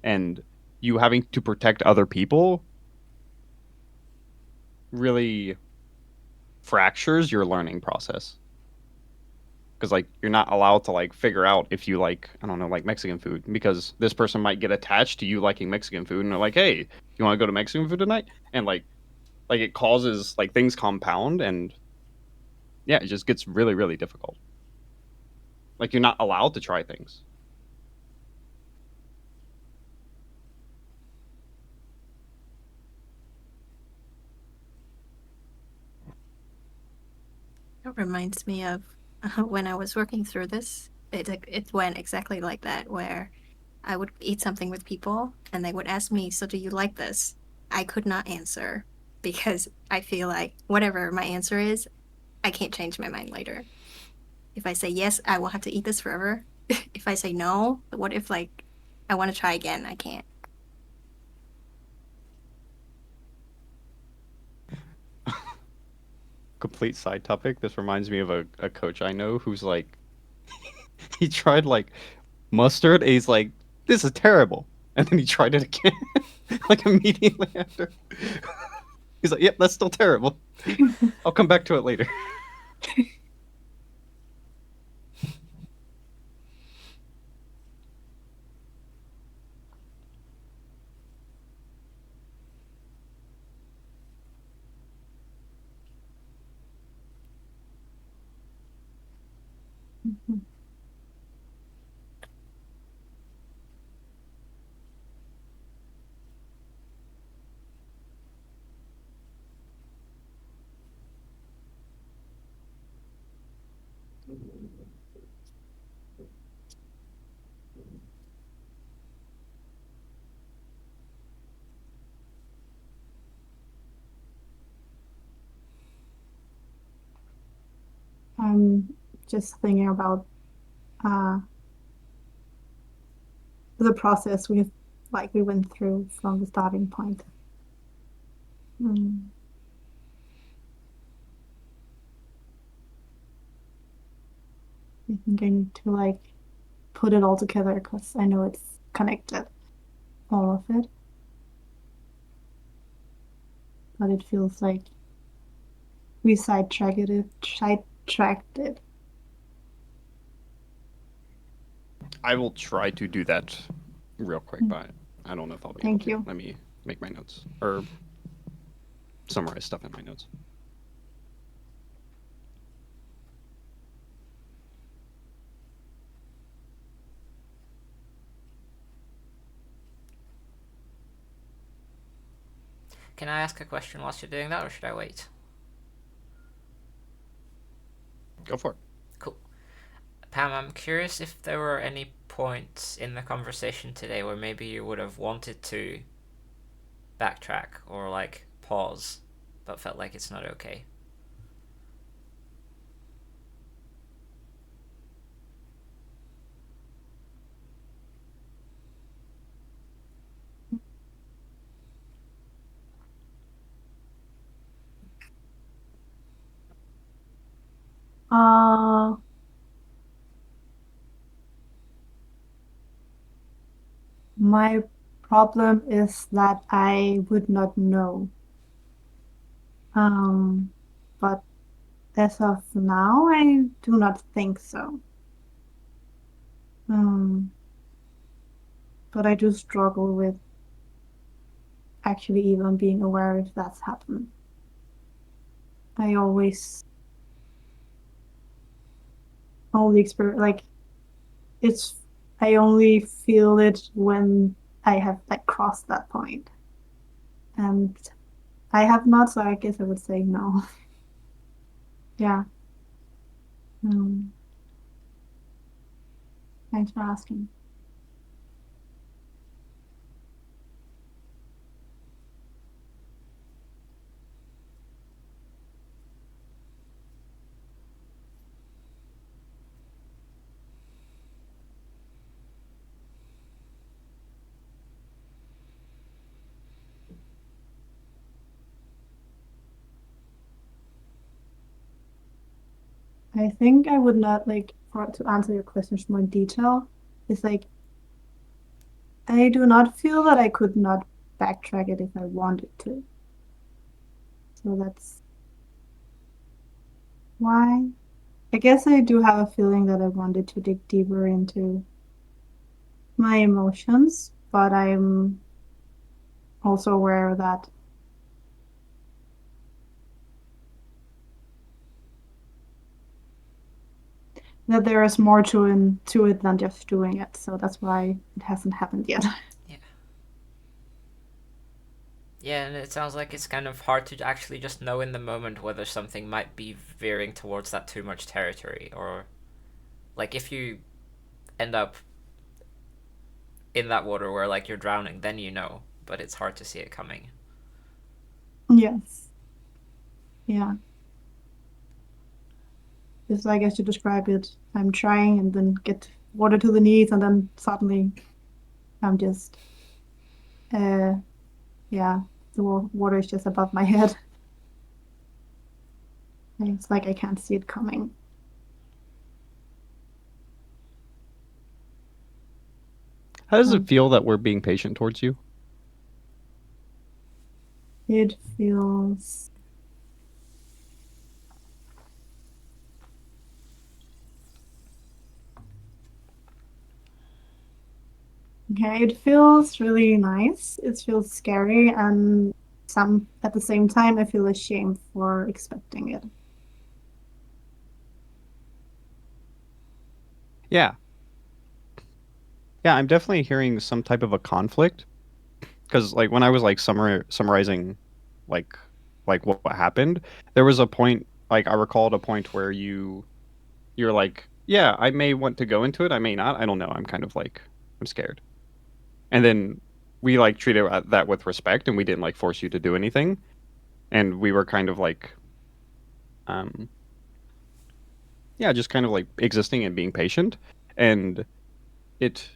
and you having to protect other people really fractures your learning process because like you're not allowed to like figure out if you like, I don't know, like Mexican food, because this person might get attached to you liking Mexican food and they're like, hey, you want to go to Mexican food tonight, and like it causes like things compound, and yeah, it just gets really really difficult. Like you're not allowed to try things. It reminds me of when I was working through this. It went exactly like that, where I would eat something with people and they would ask me, "So do you like this?" I could not answer because I feel like whatever my answer is, I can't change my mind later. If I say yes, I will have to eat this forever. If I say no, what if like I want to try again? I can't. Complete side topic. This reminds me of a coach I know who's like he tried like mustard and he's like, this is terrible. And then he tried it again like immediately after. He's like, yep, that's still terrible. I'll come back to it later. I'm just thinking about uh, the process we went through from the starting point. Mm, I think I need to like put it all together because I know it's connected, all of it, but it feels like we sidetracked it. I will try to do that real quick, Mm, but I don't know if I'll be able thank to. you. Let me make my notes or summarize stuff in my notes. Can I ask a question whilst you're doing that, or should I wait? Go for it. Cool. Pam, I'm curious if there were any points in the conversation today where maybe you would have wanted to backtrack or like pause, but felt like it's not okay. Uh, my problem is that I would not know. Um, but as of now, I do not think so. Um, but I do struggle with actually even being aware if that's happened. I always only experience like it's I only feel it when I have like crossed that point. And I have not, so I guess I would say no. Yeah. Um, thanks for asking. I think I would not like for to answer your questions more in detail. It's like I do not feel that I could not backtrack it if I wanted to. So that's why. I guess I do have a feeling that I wanted to dig deeper into my emotions, but I'm also aware that there is more to it than just doing it. So that's why it hasn't happened yet. Yeah. Yeah, and it sounds like it's kind of hard to actually just know in the moment whether something might be veering towards that too much territory, or like if you end up in that water where like you're drowning, then you know, but it's hard to see it coming. Yes. Yeah. It's like as you describe it, I'm trying and then get water to the knees and then suddenly I'm just uh yeah, the water is just above my head. And it's like I can't see it coming. How does it Um, feel that we're being patient towards you? it feels okay, it feels really nice. It feels scary and some at the same time I feel ashamed for expecting it. Yeah. Yeah, I'm definitely hearing some type of a conflict because like when I was like summarizing like what happened, there was a point like I recalled a point where you're like, yeah, I may want to go into it, I may not, I don't know. I'm kind of like I'm scared. And then we like treated that with respect and we didn't like force you to do anything. And we were kind of like um yeah, just kind of like existing and being patient. And it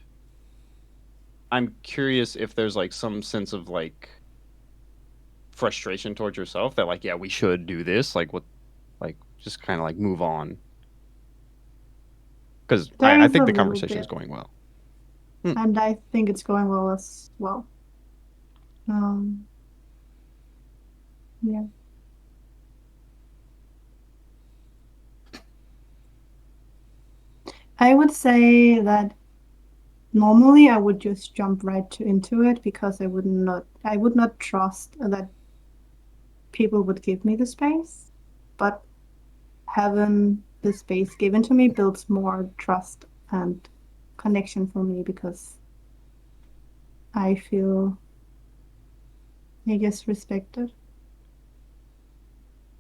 I'm curious if there's like some sense of like frustration towards yourself that like yeah we should do this like what like just kind of like move on because There I is a think the little conversation is bit, going well. Hmm. and I think it's going well as well. Um, yeah. I would say that normally I would just jump into it because I would not trust that people would give me the space. But having the space given to me builds more trust and connection for me because I feel, I guess, respected.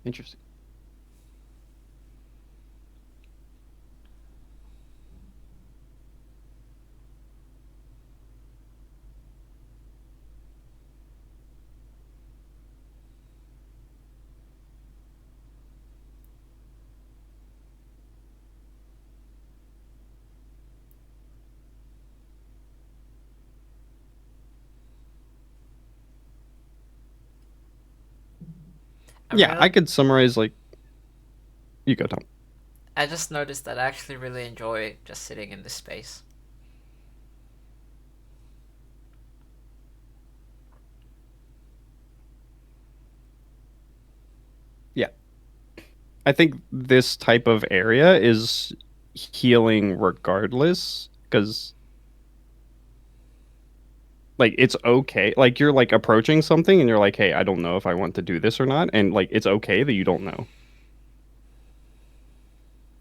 Interesting. I'm Yeah, I really could summarize like you go Tom. I just noticed that I actually really enjoy just sitting in this space. Yeah. I think this type of area is healing regardless because like it's okay. Like you're like approaching something and you're like, "Hey, I don't know if I want to do this or not." And like it's okay that you don't know,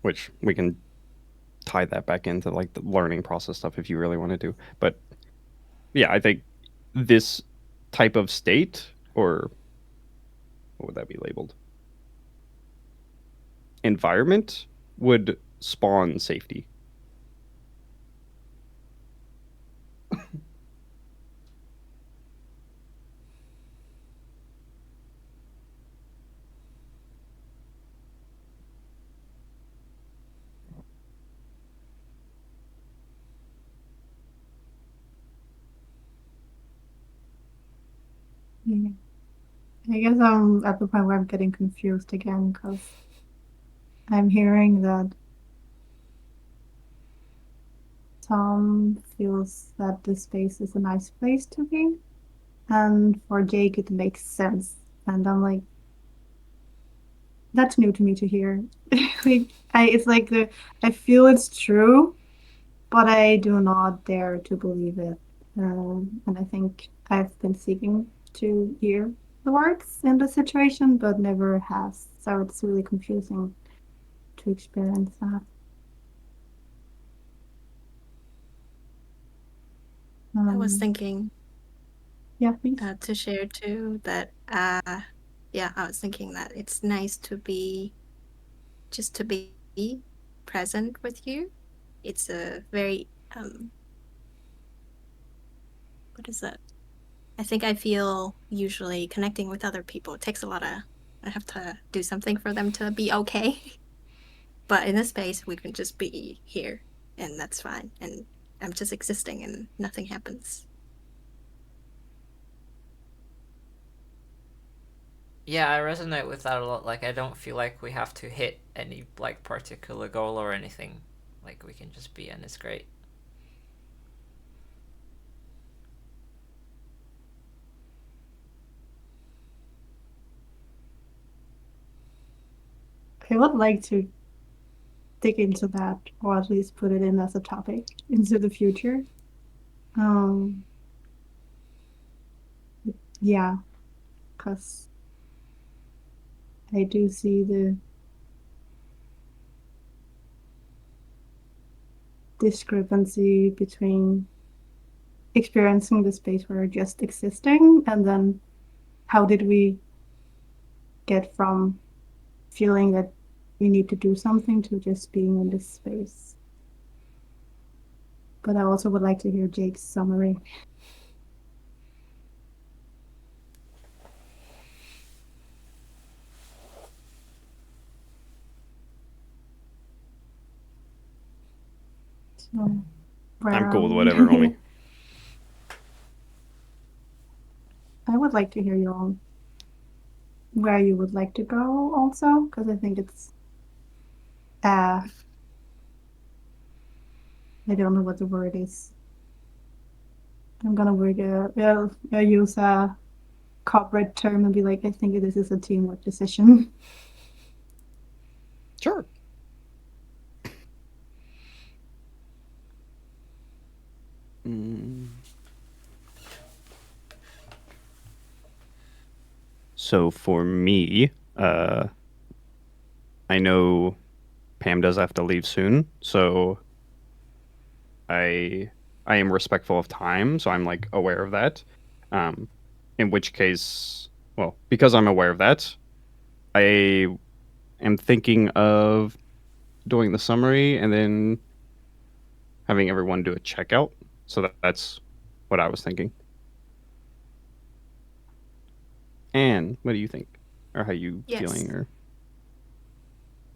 which we can tie that back into like the learning process stuff if you really want to do. But yeah, I think this type of state or what would that be labeled? Environment would spawn safety. Yeah. I guess I'm at the point where I'm getting confused again because I'm hearing that Tom feels that this space is a nice place to be, and for Jake it makes sense. And I'm like, that's new to me to hear. Like, it's like I feel it's true, but I do not dare to believe it. And I think I've been seeking to hear the words in the situation, but never has. So it's really confusing to experience that. I was Um, thinking yeah, please. to share too that yeah, I was thinking that it's nice to be just to be present with you. It's a very what is that? I think I feel usually connecting with other people. It takes a lot of I have to do something for them to be okay. But in this space we can just be here and that's fine. And I'm just existing and nothing happens. Yeah, I resonate with that a lot. Like, I don't feel like we have to hit any like particular goal or anything. Like, we can just be, and it's great. I would like to dig into that, or at least put it in as a topic into the future. Um, yeah, because I do see the discrepancy between experiencing the space where we're just existing and then how did we get from feeling that we need to do something to just being in this space. But I also would like to hear Jake's summary. So, where I'm are cool with we? whatever, homie. I would like to hear your own, where you would like to go also, because I think it's, uh, I don't know what the word is. I'm gonna use a corporate term and be like, I think this is a teamwork decision. Sure. Mm. So for me, I know Pam does have to leave soon, so I I am respectful of time, so I'm like aware of that. Um, in which case, well, because I'm aware of that, I am thinking of doing the summary and then having everyone do a checkout. So that's what I was thinking. And what do you think, or how you Yes. feeling, or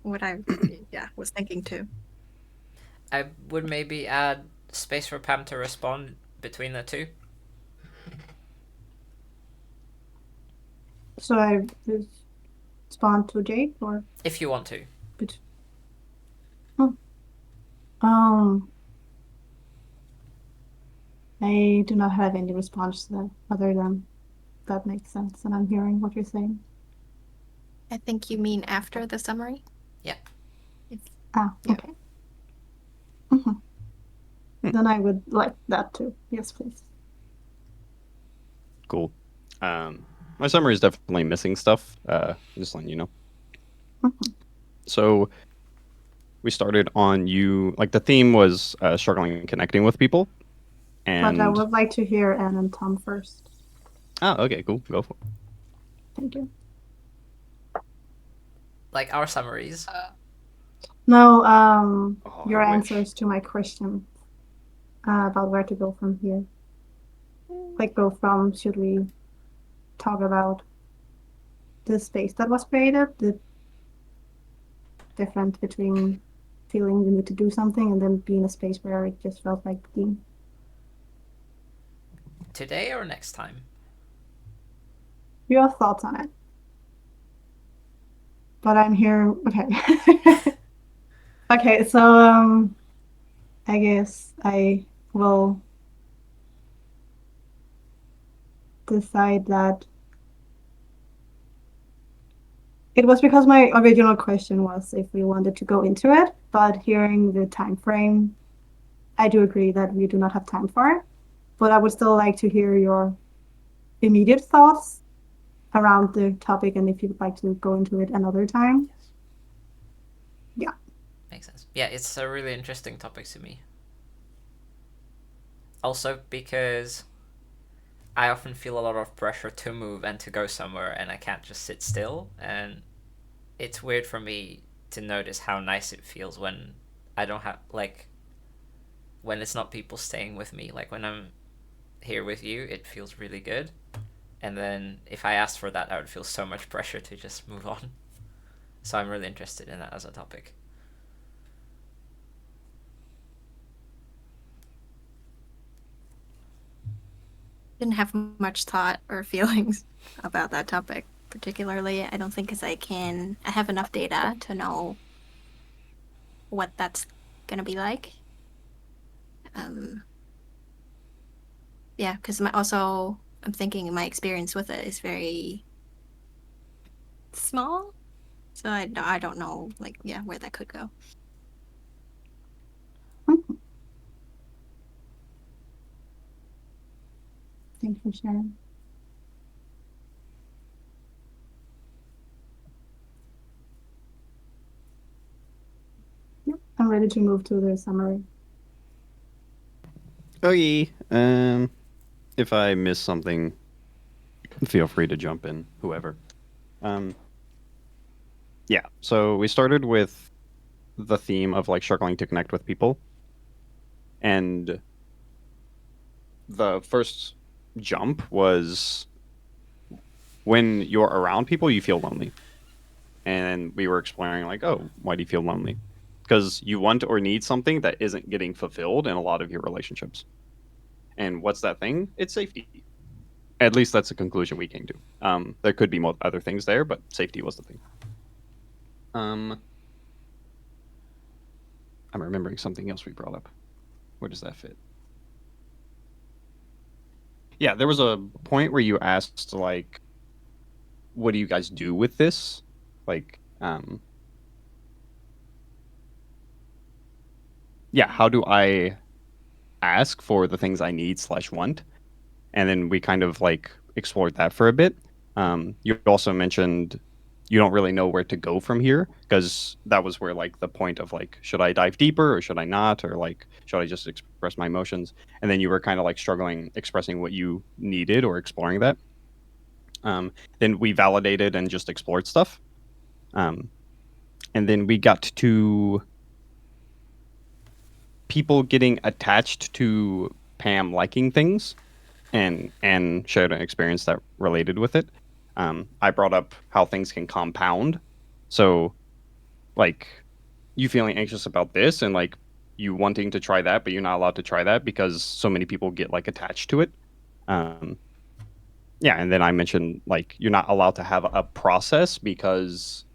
What I yeah, was thinking too. I would maybe add space for Pam to respond between the two. So I respond to Jake or If you want to. bet- I do not have any response to that other than that makes sense, and I'm hearing what you're saying. I think you mean after the summary? Yeah. Ah, Yeah. okay. Then I would like that too. Yes, please. Cool. My summary is definitely missing stuff. Just letting you know. So we started on you. Like the theme was struggling connecting with people, But I and would like to hear Anne and Tom first. okay, cool. Go for it. Thank you. Like our summaries. No, Oh, your I wish. answers to my question about where to go from here. Like, go from, should we talk about the space that was created, the difference between feeling you need to do something and then be in a space where it just felt like being. Today or next time? Your thoughts on it. But I'm here. Okay. Okay, so I guess I will decide that it was because my original question was if we wanted to go into it, but hearing the time frame, I do agree that we do not have time for it. But I would still like to hear your immediate thoughts around the topic and if you'd like to go into it another time. Yes. Yeah. Makes sense. Yeah, it's a really interesting topic to me. Also because I often feel a lot of pressure to move and to go somewhere, and I can't just sit still. And it's weird for me to notice how nice it feels when I don't have, like, when it's not people staying with me. Like, when I'm here with you, it feels really good. And then if I asked for that, I would feel so much pressure to just move on. So I'm really interested in that as a topic. Didn't have much thought or feelings about that topic particularly. I don't think because I have enough data to know what that's gonna be like. Yeah, because also I'm thinking my experience with it is very small, so I don't know like where that could go. Thanks for sharing. Yep, I'm ready to move to the summary. Okay. If I miss something, feel free to jump in, whoever. Yeah. So we started with the theme of like struggling to connect with people, and the first jump was when you're around people, you feel lonely. And we were exploring like, oh, why do you feel lonely? Because you want or need something that isn't getting fulfilled in a lot of your relationships. And what's that thing? It's safety. At least that's the conclusion we came to. There could be other things there, but safety was the thing. I'm remembering something else we brought up. Where does that fit? Yeah, there was a point where you asked like, what do you guys do with this? Like, yeah, how do I ask for the things I need / want? And then we kind of like explored that for a bit. You also mentioned you don't really know where to go from here because that was where like the point of like, should I dive deeper or should I not, or like should I just express my emotions? And then you were kind of like struggling expressing what you needed or exploring that. Then we validated and just explored stuff. And then we got to people getting attached to Pam liking things and shared an experience that related with it. I brought up how things can compound. So, like, you feeling anxious about this and like you wanting to try that, but you're not allowed to try that because so many people get like attached to it. Um, yeah, and then I mentioned like you're not allowed to have a process because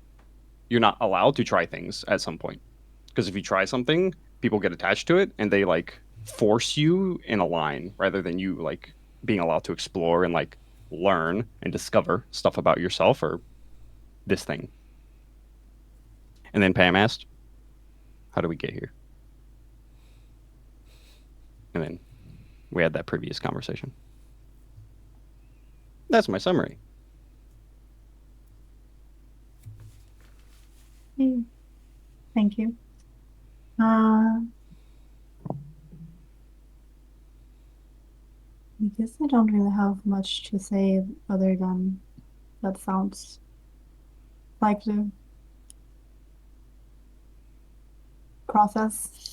you're not allowed to try things at some point. Because if you try something, people get attached to it and they like force you in a line rather than you like being allowed to explore and like learn and discover stuff about yourself or this thing. And then Pam asked, "How do we get here?" And then we had that previous conversation. That's my summary. Thank you. I guess I don't really have much to say other than that sounds like the process.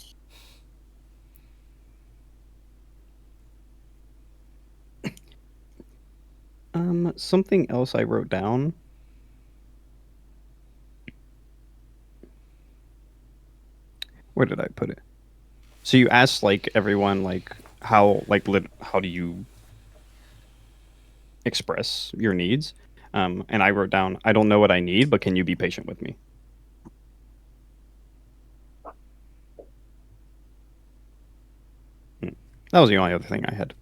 Something else I wrote down. Where did I put it? So you asked like everyone like how do you express your needs? And I wrote down, I don't know what I need, but can you be patient with me? That was the only other thing I had.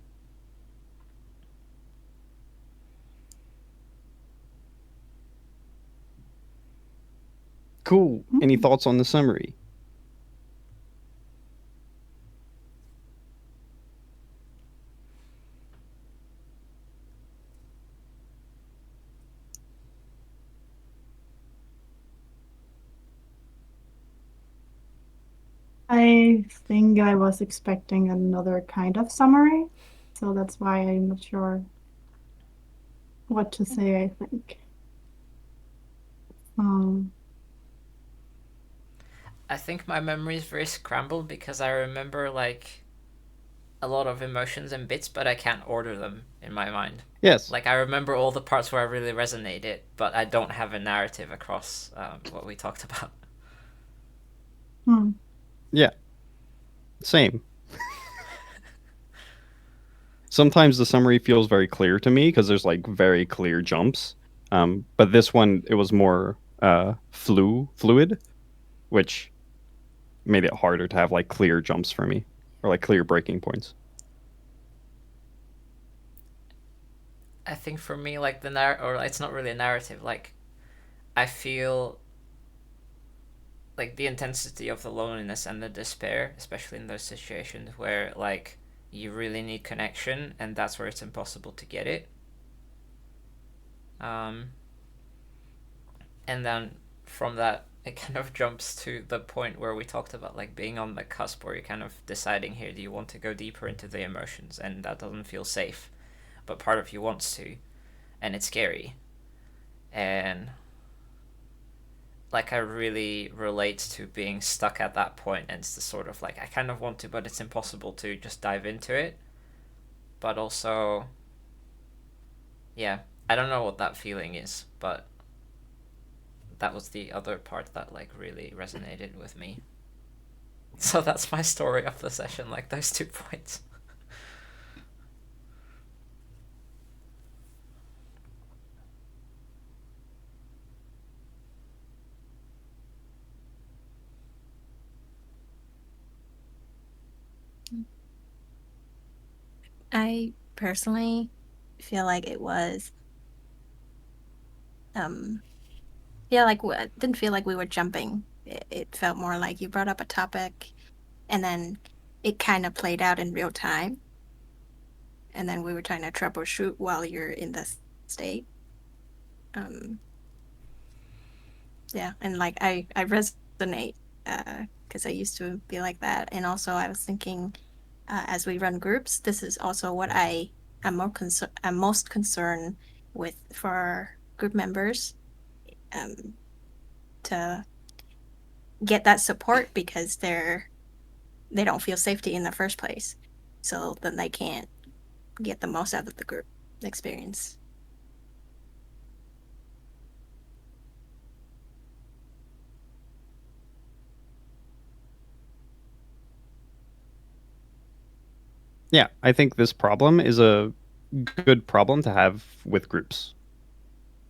Cool. Any thoughts on the summary? I think I was expecting another kind of summary, so that's why I'm not sure what to say, I think. Um, I think my memory is very scrambled because I remember like a lot of emotions and bits, but I can't order them in my mind. Yes. Like I remember all the parts where I really resonated, but I don't have a narrative across what we talked about. hmm. Yeah. Same. Sometimes the summary feels very clear to me because there's like very clear jumps. But this one it was more fluid, which made it harder to have like clear jumps for me or like clear breaking points. I think for me, like or it's not really a narrative. Like I feel like the intensity of the loneliness and the despair, especially in those situations where like you really need connection and that's where it's impossible to get it. Um, and then from that, it kind of jumps to the point where we talked about like being on the cusp where you're kind of deciding here, do you want to go deeper into the emotions, and that doesn't feel safe, but part of you wants to, and it's scary. And like I really relate to being stuck at that point, and it's the sort of like I kind of want to, but it's impossible to just dive into it. But also, yeah, I don't know what that feeling is, but that was the other part that like really resonated with me. So that's my story of the session, like those 2 points. I personally feel like it was, yeah, like it didn't feel like we were jumping. It felt more like you brought up a topic, and then it kind of played out in real time, and then we were trying to troubleshoot while you're in the state. Um, yeah, and like I resonate because I used to be like that, and also I was thinking as we run groups, this is also what I'm most concerned with for group members, um, to get that support because they don't feel safety in the first place, so then they can't get the most out of the group experience. Yeah, I think this problem is a good problem to have with groups.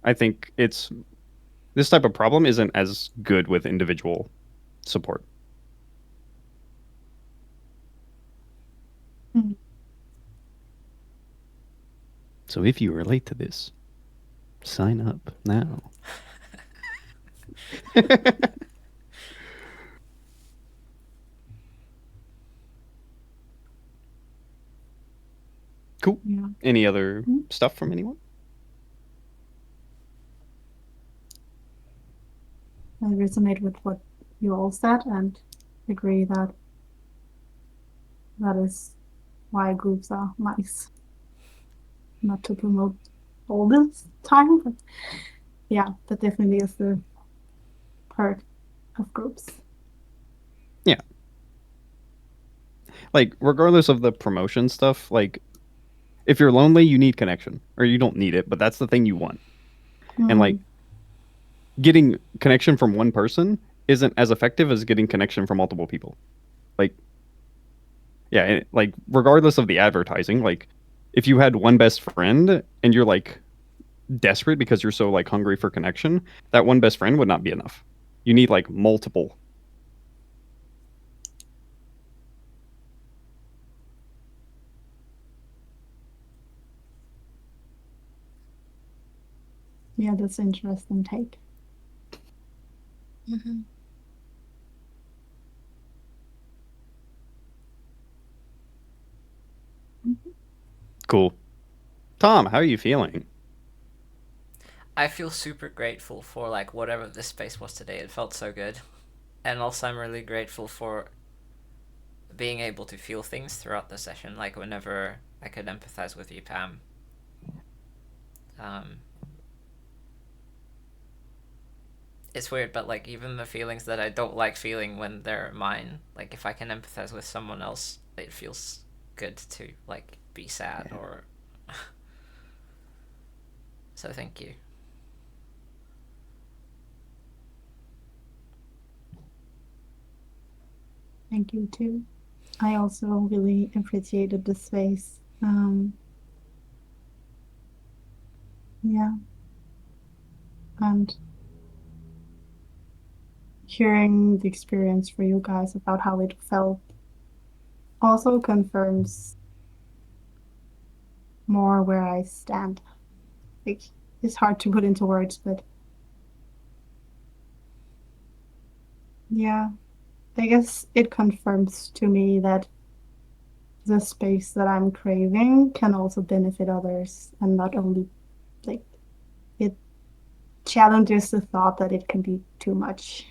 I think it's this type of problem isn't as good with individual support. Mm. So if you relate to this, sign up now. Cool. Yeah. Any other Mhm. stuff from anyone? I resonate with what you all said and agree that that is why groups are nice. Not to promote all this time, but yeah, that definitely is the perk of groups. Yeah. Like, regardless of the promotion stuff, like, if you're lonely, you need connection. Or you don't need it, but that's the thing you want. And, like, Mm. getting connection from one person isn't as effective as getting connection from multiple people. Like, yeah, like, regardless of the advertising, like, if you had one best friend and you're, like, desperate because you're so, like, hungry for connection, that one best friend would not be enough. You need, like, multiple. Yeah, that's an interesting take. Mm-hmm. Cool. Tom, how are you feeling? I feel super grateful for like whatever this space was today. It felt so good. And also I'm really grateful for being able to feel things throughout the session, like whenever I could empathize with you, Pam. Um, it's weird, but like even the feelings that I don't like feeling when they're mine, like if I can empathize with someone else, it feels good to like be sad Yeah. or. So thank you. Thank you too. I also really appreciated the space. Yeah, and hearing the experience for you guys about how it felt also confirms more where I stand. Like, it's hard to put into words, but yeah, I guess it confirms to me that the space that I'm craving can also benefit others and not only like it challenges the thought that it can be too much.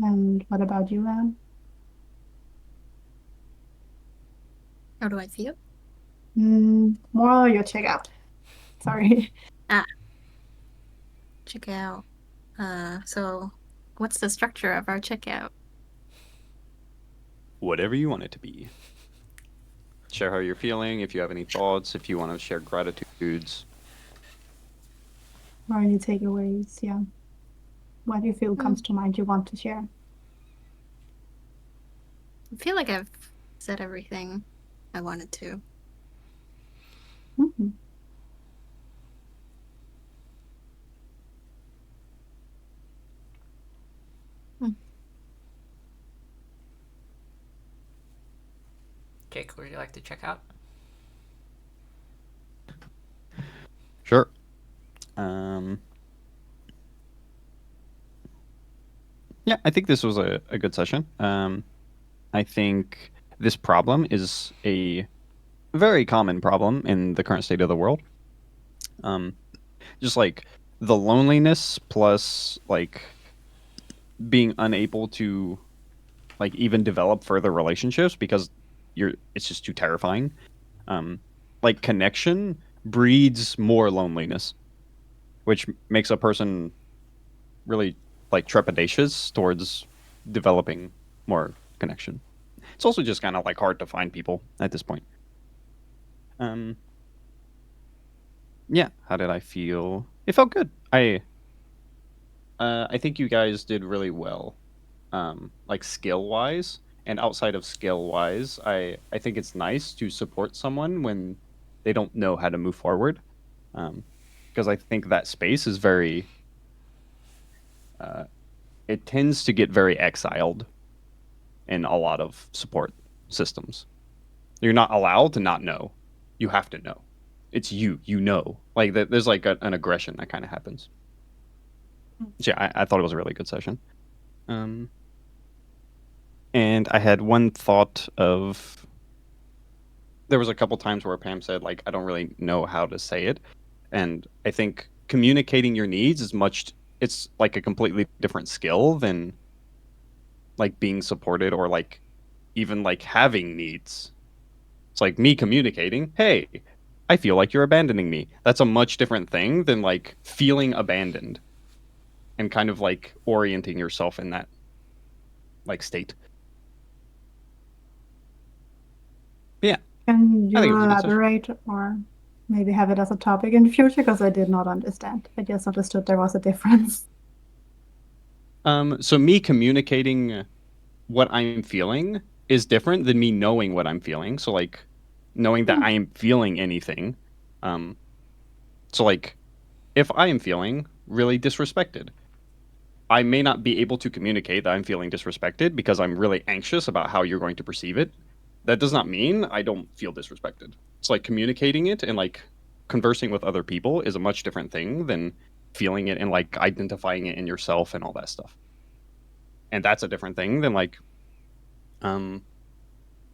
And what about you, Anne? How do I feel? More your checkout. Sorry. Ah, checkout. So what's the structure of our checkout? Whatever you want it to be. Share how you're feeling, if you have any thoughts, if you want to share gratitudes. Or any takeaways, yeah. What do you feel Hmm. comes to mind you want to share? I feel like I've said everything I wanted to. Mhm. Hmm. Jake, would you like to check out? Sure. Um, yeah, I think this was a good session. I think this problem is a very common problem in the current state of the world. Um, just like the loneliness plus like being unable to like even develop further relationships because it's just too terrifying. Um, like connection breeds more loneliness, which makes a person really like trepidatious towards developing more connection. It's also just kind of like hard to find people at this point. Um, yeah, how did I feel? It felt good. I think you guys did really well, like skill wise. And outside of skill wise, I think it's nice to support someone when they don't know how to move forward, because I think that space is very it tends to get very exiled in a lot of support systems. You're not allowed to not know. You have to know. It's you know. Like there's like an aggression that kind of happens. So yeah, I thought it was a really good session. Um, and I had one thought of there was a couple times where Pam said like I don't really know how to say it, and I think communicating your needs is much. It's like a completely different skill than like being supported or like even like having needs. It's like me communicating, hey, I feel like you're abandoning me. That's a much different thing than like feeling abandoned and kind of like orienting yourself in that like state. But yeah, Can I think you it was a good session. elaborate or maybe have it as a topic in the future? Because I did not understand. I just understood there was a difference. So me communicating what I'm feeling is different than me knowing what I'm feeling. So like knowing that Hmm. I am feeling anything. Um, so like if I am feeling really disrespected, I may not be able to communicate that I'm feeling disrespected because I'm really anxious about how you're going to perceive it. That does not mean I don't feel disrespected. It's like communicating it and like conversing with other people is a much different thing than feeling it and like identifying it in yourself and all that stuff. And that's a different thing than like um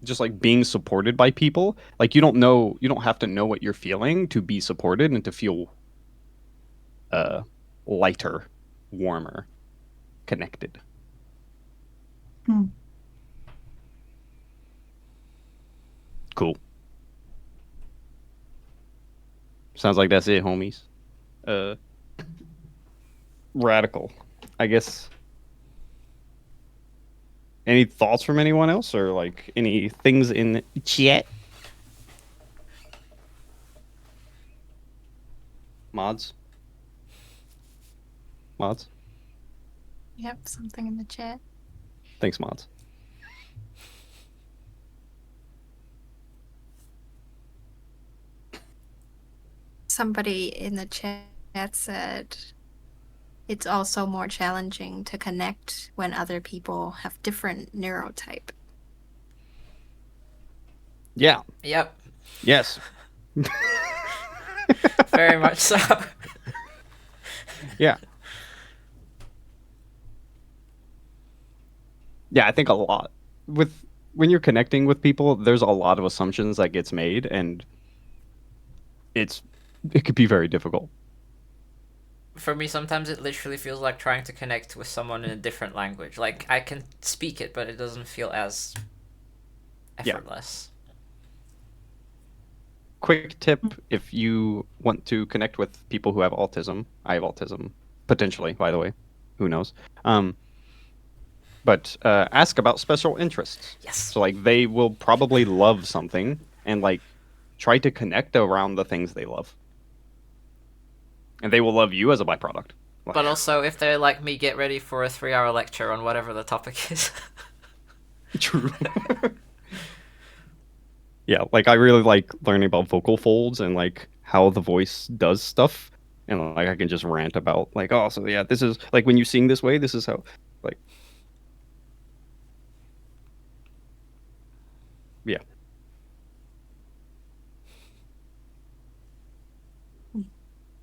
just like being supported by people. Like you don't have to know what you're feeling to be supported and to feel uh lighter, warmer, connected. Hmm. Cool. Sounds like that's it, homies. Uh, Radical. I guess. Any thoughts from anyone else, or like any things in chat? Mods. Mods. Yep, something in the chat. Thanks, mods. Somebody in the chat said it's also more challenging to connect when other people have different neurotype. Yeah. Yep, Yes. very much so. Yeah. Yeah. I think a lot with when you're connecting with people, there's a lot of assumptions that gets made, and it's it could be very difficult. For me, sometimes it literally feels like trying to connect with someone in a different language. Like, I can speak it, but it doesn't feel as Yeah. effortless. Quick tip if you want to connect with people who have autism. I have autism, potentially, by the way. Who knows? But ask about special interests. Yes. So, like, they will probably love something and, like, try to connect around the things they love. And they will love you as a byproduct. But also, if they're like me, get ready for a 3 hour lecture on whatever the topic is. True. Yeah, like, I really like learning about vocal folds and, like, how the voice does stuff. And, like, I can just rant about, like, oh, so yeah, this is, like, when you sing this way, this is how, like, yeah.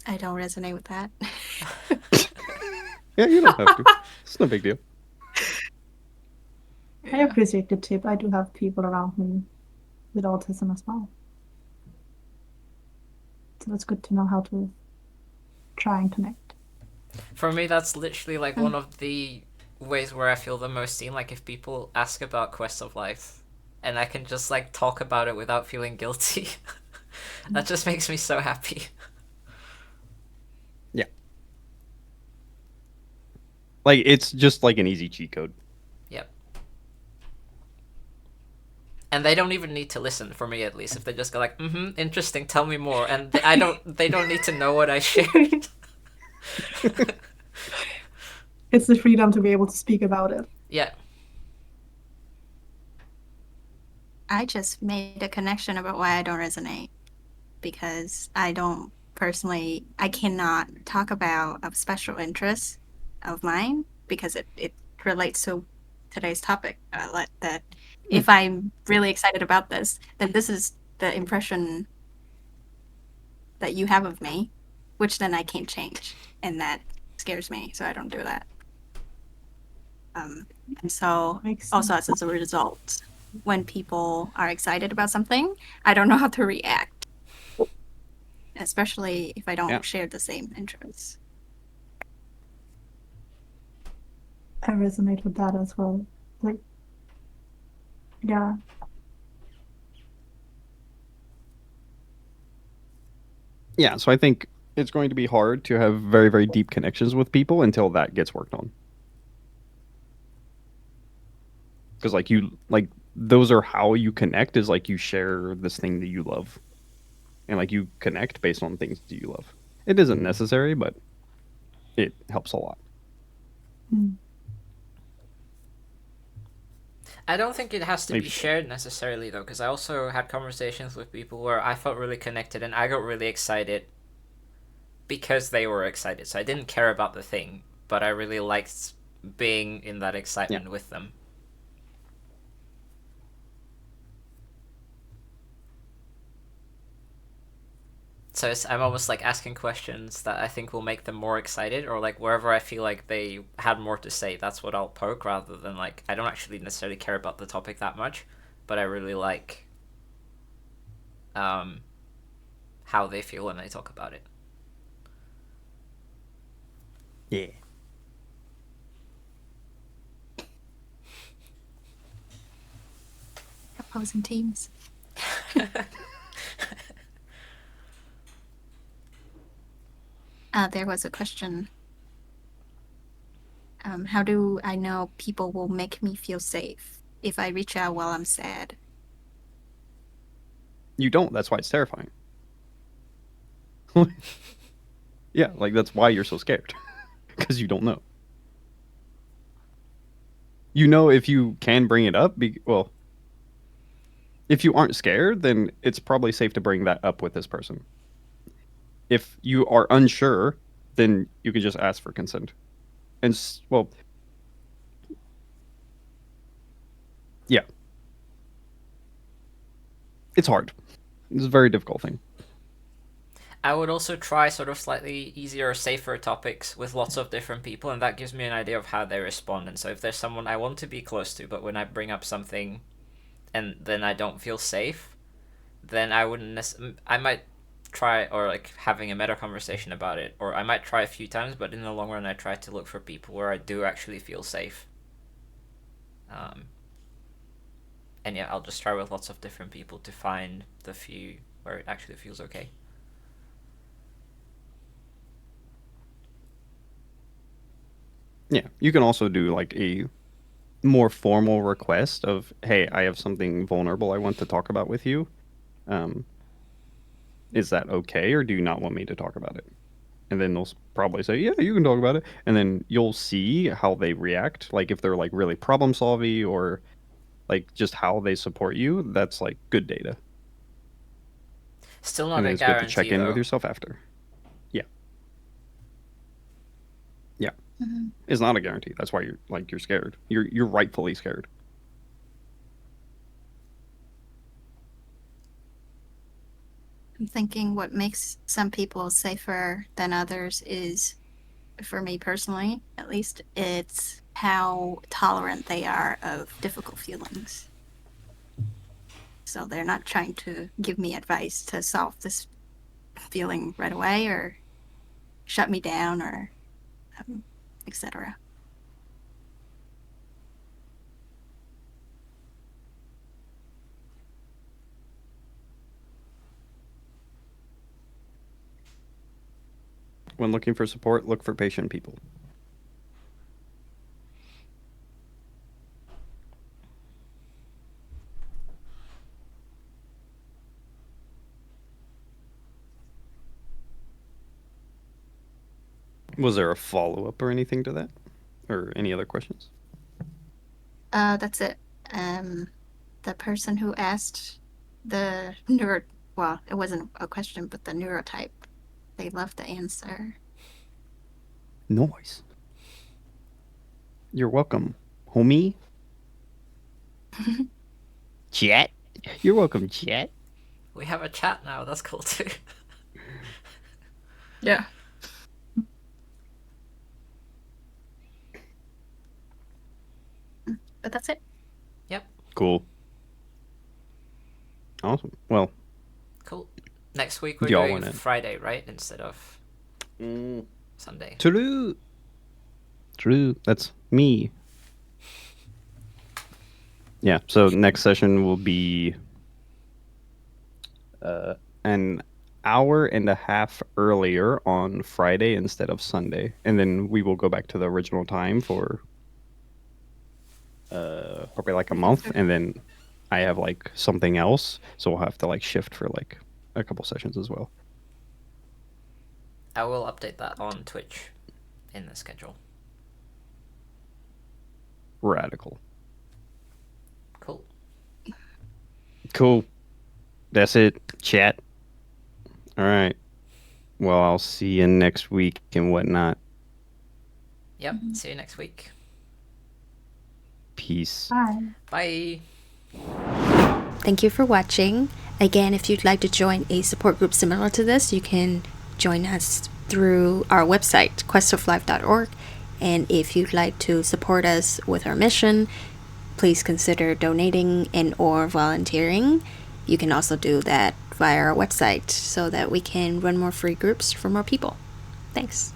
I don't resonate with that. Yeah, you don't have to. It's no big deal. I appreciate the tip. I do have people around me with autism as well. So it's good to know how to try and connect. For me, that's literally like one of the ways where I feel the most seen. Like, if people ask about Quest of Life, and I can just like talk about it without feeling guilty, that just makes me so happy. Yeah. Like, it's just like an easy cheat code. Yep. And they don't even need to listen, for me at least. If they just go like, interesting, tell me more, and they don't need to know what I shared. It's the freedom to be able to speak about it. Yeah. I just made a connection about why I don't resonate because I cannot talk about a special interest of mine because it relates to today's topic. That if I'm really excited about this, then this is the impression that you have of me, which then I can't change, and that scares me, so I don't do that. And so Makes also sense. as a result, when people are excited about something, I don't know how to react, especially if I don't share the same interests. I resonate with that as well. Like, yeah. Yeah, so I think it's going to be hard to have very, very deep connections with people until that gets worked on. Because like those are how you connect, is like you share this thing that you love. And like you connect based on things that you love. It isn't necessary, but it helps a lot. Mm. I don't think it has to be Maybe. shared necessarily though, because I also had conversations with people where I felt really connected and I got really excited because they were excited. So I didn't care about the thing, but I really liked being in that excitement with them. So I'm almost like asking questions that I think will make them more excited, or like wherever I feel like they had more to say, that's what I'll poke, rather than like I don't actually necessarily care about the topic that much, but I really like um, how they feel when they talk about it. Yeah. Opposing teams. There was a question. How do I know people will make me feel safe if I reach out while I'm sad? You don't. That's why it's terrifying. Yeah, like that's why you're so scared. Because you don't know. You know, if you can bring it up, well, if you aren't scared, then it's probably safe to bring that up with this person. If you are unsure, then you can just ask for consent. And well, yeah, it's hard. It's a very difficult thing. I would also try sort of slightly easier, safer topics with lots of different people, and that gives me an idea of how they respond. And so if there's someone I want to be close to, but when I bring up something and then I don't feel safe, then I wouldn't I might try, or like having a meta conversation about it, or I might try a few times, but in the long run I try to look for people where I do actually feel safe. And yeah, I'll just try with lots of different people to find the few where it actually feels okay. Yeah, you can also do like a more formal request of, hey, I have something vulnerable I want to talk about with you. Um, is that okay, or do you not want me to talk about it? And then they'll probably say, yeah, you can talk about it. And then you'll see how they react. Like if they're like really problem solving, or like just how they support you, that's like good data. Still And not then a it's good to check guarantee in with though. yourself after. Yeah. Yeah. Mm-hmm. It's not a guarantee. That's why you're scared. You're rightfully scared. I'm thinking what makes some people safer than others is, for me personally, at least, it's how tolerant they are of difficult feelings. So they're not trying to give me advice to solve this feeling right away or shut me down or etc. When looking for support, look for patient people. Was there a follow up or anything to that? Or any other questions? That's it. The person who asked the neuro, well, it wasn't a question, but the neurotype, they loved the answer. Noise. You're welcome, homie. Chat. You're welcome, chat. We have a chat now. That's cool too. Yeah. But that's it. Yep. Cool. Awesome. Well, Cool. Next week we're y'all doing wanna- Friday, right? Instead of Sunday. True. True. That's me. Yeah. So next session will be an hour and a half earlier on Friday instead of Sunday, and then we will go back to the original time for probably like a month, and then I have like something else, so we'll have to like shift for like a couple sessions as well. I will update that on Twitch in the schedule. Radical. Cool. Cool. That's it. Chat. All right. Well, I'll see you next week and whatnot. Yep. See you next week. Peace. Bye. Bye. Thank you for watching. Again, if you'd like to join a support group similar to this, you can join us through our website, questoflife.org. And if you'd like to support us with our mission, please consider donating and or volunteering. You can also do that via our website so that we can run more free groups for more people. Thanks.